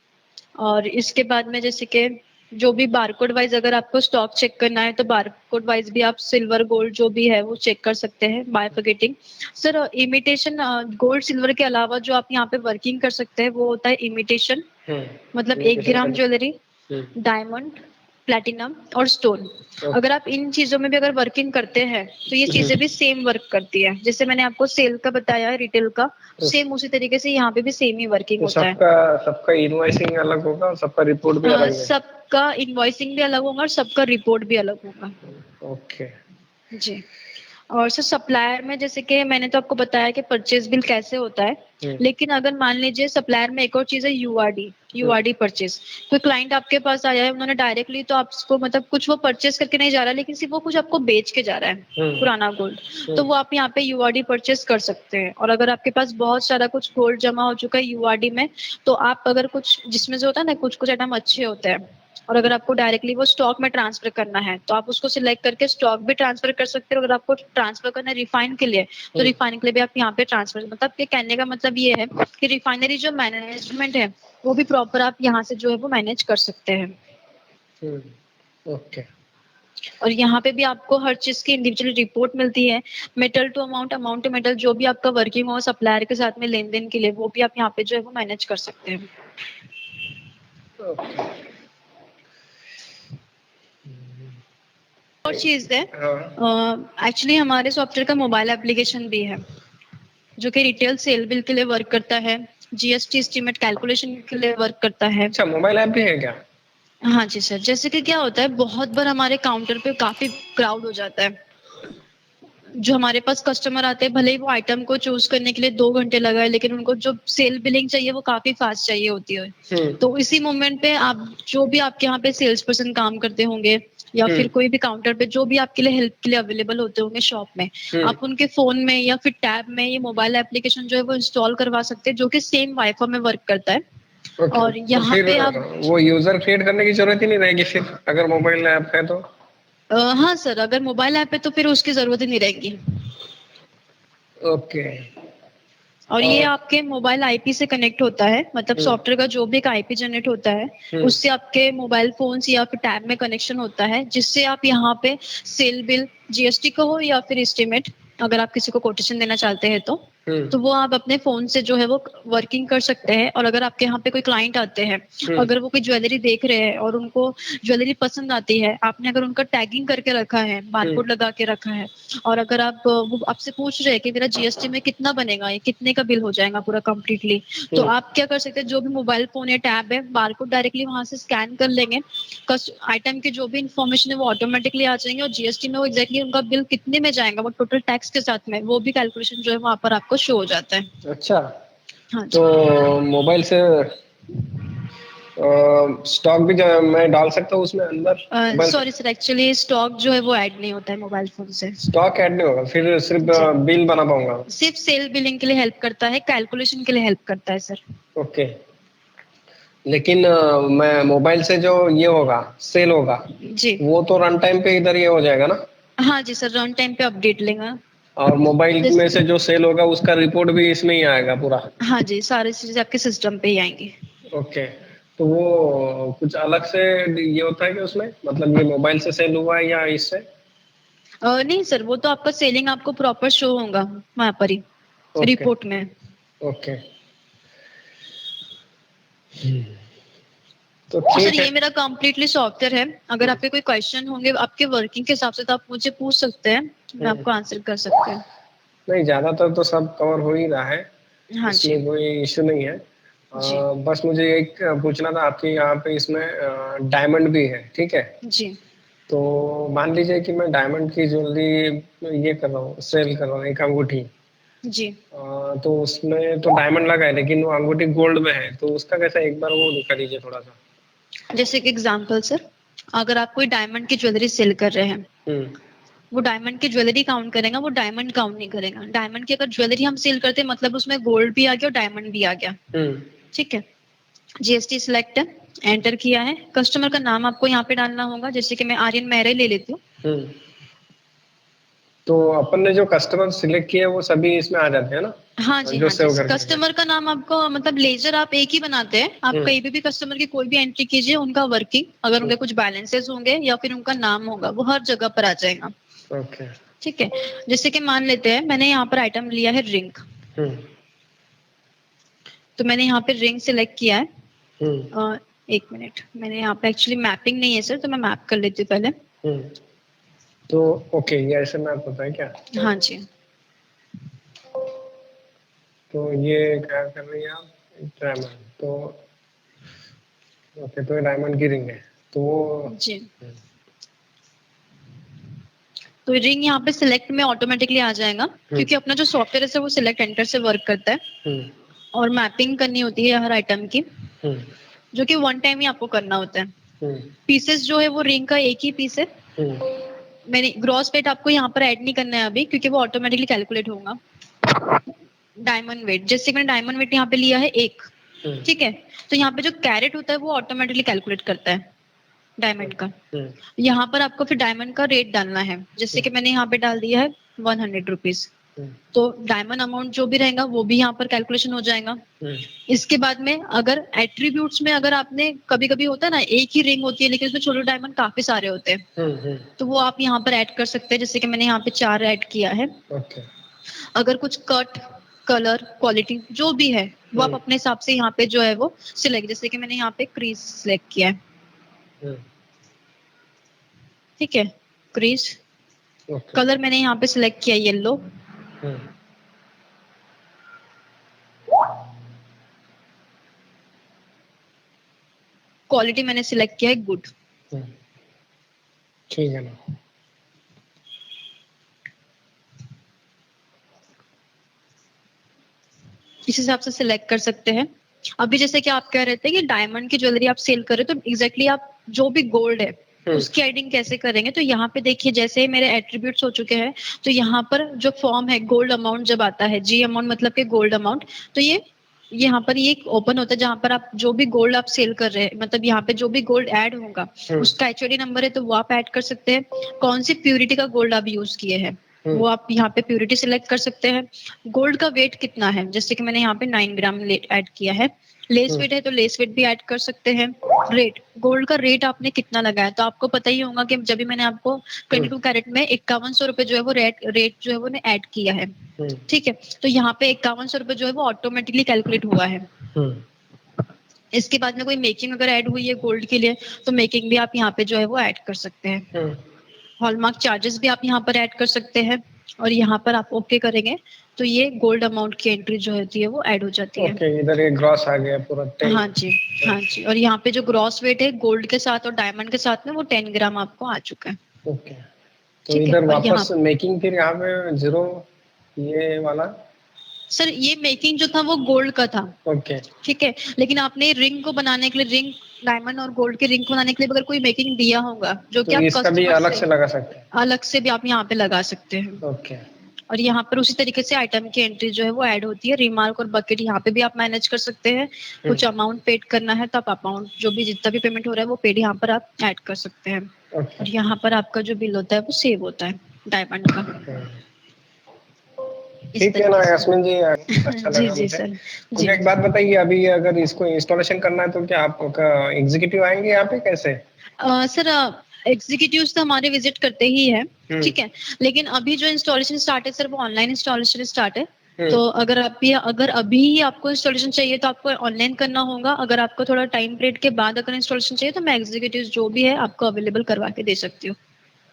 और इसके बाद में जैसे कि जो भी बारकोड वाइज अगर आपको स्टॉक चेक करना है तो बारकोड वाइज भी आप सिल्वर गोल्ड जो भी है वो चेक कर सकते हैं by forgetting. Sir imitation gold silver के अलावा जो आप यहाँ पे वर्किंग कर सकते हैं वो होता है इमिटेशन, मतलब 1 ग्राम इमिटेशन ज्वेलरी, हम्म डायमंड, प्लैटिनम और स्टोन। अगर ओके। आप इन चीजों में भी अगर वर्किंग करते हैं तो ये चीजें भी सेम वर्क करती है, जैसे मैंने आपको सेल का बताया रिटेल का, तो सेम उसी तरीके से यहाँ पे भी सेम ही वर्किंग तो होता है। सबका सबका इनवॉइसिंग अलग होगा और सबका रिपोर्ट भी अलग है? सबका इनवॉइसिंग भी अलग होगा और सबका रिपोर्ट भी अलग होगा ओके। जी। और सर सप्लायर में जैसे कि मैंने तो आपको बताया कि परचेज बिल कैसे होता है, हम्म लेकिन अगर मान लीजिए सप्लायर में एक और चीज है यूआरडी परचेज। कोई क्लाइंट आपके पास आया है, उन्होंने डायरेक्टली तो आपको मतलब कुछ वो परचेज करके नहीं जा रहा, लेकिन सिर्फ वो कुछ आपको बेच के जा रहा है हम्म पुराना गोल्ड, तो हम्म वो आप यहाँ पे यूआरडी परचेज कर सकते हैं। और अगर आपके पास बहुत सारा कुछ गोल्ड जमा हो चुका है यूआरडी में, तो आप अगर कुछ जिसमें जो होता है ना, कुछ कुछ आइटम अच्छे होते हैं और अगर आपको डायरेक्टली वो स्टॉक में ट्रांसफर करना है तो आप उसको सिलेक्ट करके स्टॉक भी ट्रांसफर कर सकते हो। अगर आपको ट्रांसफर करना है रिफाइन के लिए तो हम्म रिफाइन के लिए भी आप यहाँ पे ट्रांसफर, मतलब कि कहने का मतलब ये है कि रिफाइनरी जो मैनेजमेंट है वो भी प्रॉपर आप यहाँ से जो है वो मैनेज कर सकते हैं। ओके। और यहाँ पे भी आपको हर चीज की इंडिविजुअल रिपोर्ट मिलती है, metal to amount, amount to metal, जो भी आपका वर्किंग हो सप्लायर के साथ में लेन देन के लिए, वो भी आप यहाँ पे जो है वो मैनेज कर सकते हैं। ओके। और चीज है, हाँ। एक्चुअली हमारे सॉफ्टवेयर का मोबाइल एप्लीकेशन भी है जो कि रिटेल सेल बिल के लिए वर्क करता है, जीएसटी एस्टीमेट कैलकुलेशन के लिए वर्क करता है। अच्छा, मोबाइल ऐप भी है क्या? हाँ जी सर, जैसे कि क्या होता है बहुत बार हमारे काउंटर पे काफी क्राउड हो जाता है, जो हमारे पास कस्टमर आते हैं भले ही वो आइटम को चूज करने के लिए 2 घंटे लगाए, लेकिन उनको जो सेल बिलिंग चाहिए वो काफी फास्ट चाहिए होती है। तो इसी मोमेंट पे आप जो भी आपके यहाँ पे सेल्स पर्सन काम करते होंगे या फिर हम्म कोई भी काउंटर पे जो भी आपके लिए हेल्प के लिए अवेलेबल होते होंगे शॉप में, हम्म आप उनके फोन में या फिर टैब में ये मोबाइल एप्लीकेशन जो है वो इंस्टॉल करवा सकते हैं, जो कि सेम वाईफाई में वर्क करता है। ओके। और तो यहाँ फिर पे आप वो यूजर क्रिएट करने की जरूरत ही नहीं रहेगी फिर, अगर मोबाइल ऐप है तो? हाँ सर, अगर मोबाइल ऐप है तो फिर उसकी जरूरत ही नहीं रहेगी। ओके। और ये आपके मोबाइल आईपी से कनेक्ट होता है, मतलब सॉफ्टवेयर का जो भी एक आईपी जनरेट होता है उससे आपके मोबाइल फोन्स या फिर टैब में कनेक्शन होता है, जिससे आप यहाँ पे सेल बिल, जीएसटी का हो या फिर एस्टिमेट, अगर आप किसी को कोटेशन देना चाहते हैं तो वो आप अपने फोन से जो है वो वर्किंग कर सकते हैं। और अगर आपके यहाँ पे कोई क्लाइंट आते हैं, अगर वो कोई ज्वेलरी देख रहे हैं और उनको ज्वेलरी पसंद आती है, आपने अगर उनका टैगिंग करके रखा है, बारकोड लगा के रखा है, और अगर आप वो आपसे पूछ रहे हैं कि मेरा जीएसटी में कितना बनेगा, ये कितने का बिल हो जाएगा पूरा कंप्लीटली, तो आप क्या कर सकते हैं, जो भी मोबाइल फोन या टैब है, बारकोड डायरेक्टली वहां से स्कैन कर लेंगे, आइटम की जो भी इन्फॉर्मेशन है वो ऑटोमेटिकली आ जाएंगे, और जीएसटी में वो एग्जैक्टली उनका बिल कितने में जाएगा, वो टोटल टैक्स के साथ में वो भी कैलकुलेशन जो है वहां पर आपको शो हो जाता है। अच्छा, हाँ जी। तो मोबाइल से स्टॉक भी मैं डाल सकता हूँ उसमें अंदर? सॉरी सर, एक्चुअली स्टॉक जो है वो ऐड नहीं होता है मोबाइल फोन से। स्टॉक ऐड नहीं होगा, फिर सिर्फ बिल बना पाऊंगा? सिर्फ सेल बिलिंग के लिए हेल्प करता है, कैलकुलेशन के लिए हेल्प करता है सर। ओके, लेकिन मैं मोबाइल से जो ये होगा, सेल होगा जी, वो तो रन टाइम पे इधर ये हो जाएगा ना? हाँ जी सर, रन टाइम पे अपडेट लेगा। और मोबाइल में से जो सेल होगा उसका रिपोर्ट भी इसमें ही आएगा पूरा? हाँ जी, सारी चीजें आपके सिस्टम पे ही आएंगी। ओके, तो वो कुछ अलग से ये होता है कि उसमें, मतलब ये मोबाइल से सेल हुआ है या इससे? नहीं सर, वो तो आपका सेलिंग आपको प्रॉपर शो होगा वहां पर ही, ओके रिपोर्ट में। ओके, तो तो सर ठीक है। ये मेरा कंप्लीटली सॉफ्टवेयर है, अगर आपके कोई क्वेश्चन होंगे आपके वर्किंग के हिसाब से तो आप मुझे पूछ सकते हैं, मैं आपको आंसर कर सकते हैं। नहीं, ज्यादातर तो सब कवर हो ही रहा है, हाँ जी। इसमें कोई इश्यू नहीं है। जी बस मुझे एक पूछना था, आपके यहाँ पे इसमें डायमंड भी है, ठीक है? जी तो मान लीजिए कि मैं डायमंड की ज्वेलरी ये कर रहा हूँ, सेल कर रहा हूँ, एक अंगूठी। जी। तो उसमें तो डायमंड लगा है लेकिन वो अंगूठी गोल्ड में है, तो उसका कैसा, एक बार वो दिखा दीजिए थोड़ा सा। जैसे एक एग्जांपल सर, अगर आप कोई डायमंड की ज्वेलरी सेल कर रहे हैं, हम्म वो डायमंड की ज्वेलरी काउंट करेगा, वो डायमंड काउंट नहीं करेगा। डायमंड की अगर ज्वेलरी हम सेल करते हैं मतलब उसमें गोल्ड भी आ गया और डायमंड भी आ गया। हम्म ठीक है, जीएसटी सिलेक्ट है, एंटर किया है, कस्टमर का नाम आपको यहाँ पे डालना होगा, जैसे कि मैं आर्यन मेहरा ले लेती हूँ। हम्म तो अपन ने जो कस्टमर सिलेक्ट किए वो सभी इसमें आ जाते हैं ना? हाँ जी, जो हाँ जी। सेव करके रखे। कस्टमर का नाम आपको मतलब लेजर आप एक ही बनाते हैं, आप कहीं भी कस्टमर की कोई भी एंट्री कीजिए, उनका वर्किंग, अगर उनके कुछ बैलेंसेस होंगे या फिर उनका नाम होगा, वो हर जगह पर आ जाएगा। ओके। ठीक है, जैसे कि मान लेते हैं मैंने यहाँ पर आइटम लिया है रिंग, हम्म तो मैंने यहाँ पे रिंग सिलेक्ट किया है। हम्म एक मिनट, मैंने यहाँ पे एक्चुअली मैपिंग नहीं है सर, तो मैं मैप कर लेती हूँ पहले। हम्म तो ओके, ये ऐसे मैप होता है क्या? हाँ जी। तो ये क्या कर रही हैं आप? डायमंड, तो ओके, तो ये डायमंड की रिंग है, तो वो जी, तो रिंग यहाँ पे सिलेक्ट में ऑटोमेटिकली आ जाएगा, क्योंकि अपना जो सॉफ्टवेयर है सर वो सिलेक्ट एंटर से वर्क करता है, हम्म और मैपिंग करनी होती है हर आइटम की, हम्म जो कि वन टाइम ही आपको करना होता है। हम्म पीसेस जो है वो रिंग का एक ही पीस है। हम्म मैंने ग्रॉस वेट आपको यहाँ पर ऐड नहीं करना है अभी, क्योंकि वो ऑटोमेटिकली कैलकुलेट होगा। डायमंड वेट, जैसे मैंने डायमंड वेट यहाँ पे लिया है एक, हम्म ठीक है, तो यहाँ पे जो कैरेट होता है वो ऑटोमेटिकली कैलकुलेट करता है डायमंड का। हम्म यहाँ पर आपको फिर डायमंड का रेट डालना है, जैसे कि मैंने यहाँ पे डाल दिया है 100 रुपीज, तो डायमंड अमाउंट जो भी रहेगा वो भी यहाँ पर कैलकुलेशन हो जाएगा। इसके बाद में अगर एट्रीब्यूट्स में अगर आपने, कभी कभी होता है ना एक ही रिंग होती है लेकिन उसमें छोटे डायमंड काफी सारे होते हैं, तो वो आप यहाँ पर ऐड कर सकते हैं, जैसे कि मैंने यहाँ पे 4 ऐड किया है। ओके। अगर कुछ कट, कलर, क्वालिटी जो भी है वो आप अपने हिसाब से यहाँ पे जो है वो सिलेक्ट, जैसे कि मैंने यहाँ पे क्रीज सिलेक्ट किया है। ठीक है, क्रीज, कलर मैंने यहाँ पे सिलेक्ट किया येलो, क्वालिटी मैंने सिलेक्ट किया है गुड। ठीक है ना? इस हिसाब से सिलेक्ट कर सकते हैं। अभी जैसे कि आप कह रहे थे कि डायमंड की ज्वेलरी आप सेल कर रहे हो, तो एग्जैक्टली आप जो भी गोल्ड है उसकी एडिंग कैसे करेंगे, तो यहाँ पे देखिए जैसे मेरे एट्रीब्यूट्स हो चुके हैं, तो यहाँ पर जो फॉर्म है गोल्ड अमाउंट जब आता है, जी अमाउंट मतलब के गोल्ड अमाउंट, तो ये यहाँ पर ये ओपन होता है जहां पर आप जो भी गोल्ड आप सेल कर रहे हैं, मतलब यहाँ पे जो भी गोल्ड ऐड होगा उसका एचओडी नंबर है तो वो आप ऐड कर सकते हैं, कौन सी प्यूरिटी का गोल्ड आप यूज किए हैं, वो आप यहाँ पे प्योरिटी सिलेक्ट कर सकते हैं। गोल्ड का वेट कितना है, जैसे कि मैंने यहाँ पे 9 ग्राम ऐड किया है। लेस वेट है तो लेस वेट भी ऐड कर सकते हैं। रेट, गोल्ड का रेट आपने कितना लगाया, तो आपको पता ही होगा कि जब भी मैंने आपको 22 कैरेट में 5100 रुपए जो है वो रेट जो है वो ऐड किया है। ठीक है, तो यहाँ पे 5100 रुपए जो है वो ऑटोमेटिकली कैलकुलेट हुआ है। इसके बाद में कोई मेकिंग अगर ऐड हुई है गोल्ड के लिए, तो मेकिंग भी आप यहाँ पे जो है वो ऐड कर सकते हैं। हॉलमार्क चार्जेस भी आप यहाँ पर ऐड कर सकते हैं, और यहाँ पर आप ओके करेंगे तो ये गोल्ड अमाउंट की एंट्री जो होती है वो ऐड हो जाती है। ओके, इधर ये ग्रॉस आ गया पूरा 10। हाँ जी, हाँ जी, और यहाँ पे जो ग्रॉस वेट है गोल्ड के साथ और डायमंड के साथ में वो 10 ग्राम आपको आ चुका है। ओके, तो इधर वापस मेकिंग फिर यहाँ पे 0 ये वाला। सर ये मेकिंग जो था वो गोल्ड का था। ओके, ठीक है, लेकिन आपने रिंग को बनाने के लिए, रिंग डायमंड और गोल्ड के रिंग को बनाने के लिए अगर कोई मेकिंग दिया होगा जो कि तो आप इसका भी अलग से लगा सकते हैं। अलग से भी आप यहाँ पे लगा सकते हैं। ओके, और यहाँ पर उसी तरीके से आइटम की एंट्री जो है वो ऐड होती है। रिमार्क और बकेट यहाँ पे भी आप मैनेज कर सकते हैं। कुछ अमाउंट पेड करना है तो आप अमाउंट जो भी जितना भी पेमेंट हो रहा है वो पेड यहाँ पर आप ऐड कर सकते हैं। और यहाँ पर आपका जो बिल होता है वो सेव होता है डायमंड का। ठीक है ना यास्मीन जी, अच्छा लगा जी मुझे। सर, मुझे एक बात बताइए, अभी अगर इसको इंस्टॉलेशन करना है तो क्या आपका एग्जीक्यूटिव आएंगे यहाँ पे कैसे? सर एग्जीक्यूटिव्स तो हमारे विजिट करते ही है। ठीक है, लेकिन अभी जो इंस्टॉलेशन स्टार्ट है सर वो ऑनलाइन इंस्टॉलेशन स्टार्ट है। तो अगर अभी ही आपको इंस्टॉलेशन चाहिए तो आपको ऑनलाइन करना होगा। अगर आपको थोड़ा टाइम पीरियड के बाद अगर इंस्टॉलेशन चाहिए तो मैं एग्जीक्यूटिव जो भी है आपको अवेलेबल करवा के दे सकती हूँ।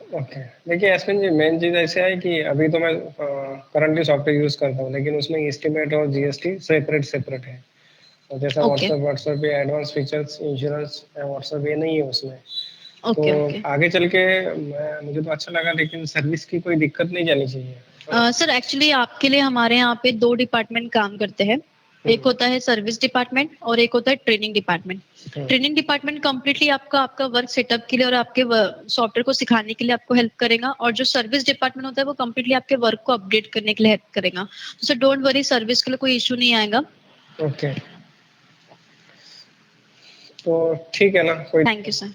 ओके, देखिए यास्मीन जी, मेन चीज़ ऐसे है कि अभी तो मैं करंटली सॉफ्टवेयर यूज़ करता हूँ, लेकिन उसमें एस्टिमेट और जीएसटी सेपरेट है। और जैसा व्हाट्सएप पे एडवांस फीचर्स, इंश्योरेंस, व्हाट्सएप ये नहीं है उसमें। तो आगे चल के मुझे तो अच्छा लगा, लेकिन सर्विस की कोई दिक्कत नहीं जानी चाहिए। सर एक्चुअली आपके लिए हमारे यहाँ पे 2 डिपार्टमेंट काम करते हैं। एक होता है सर्विस डिपार्टमेंट और एक होता है training department. Training department completely आपका वर्क सेटअप के लिए और आपके सॉफ्टवेयर को सिखाने के लिए आपको हेल्प करेगा, और जो सर्विस डिपार्टमेंट होता है वो कम्प्लीटली आपके वर्क को अपडेट करने के लिए हेल्प करेगा। तो सर डोंट वरी, सर्विस के लिए कोई इशू नहीं आएगा। ओके, तो ठीक है ना, कोई। Thank you sir.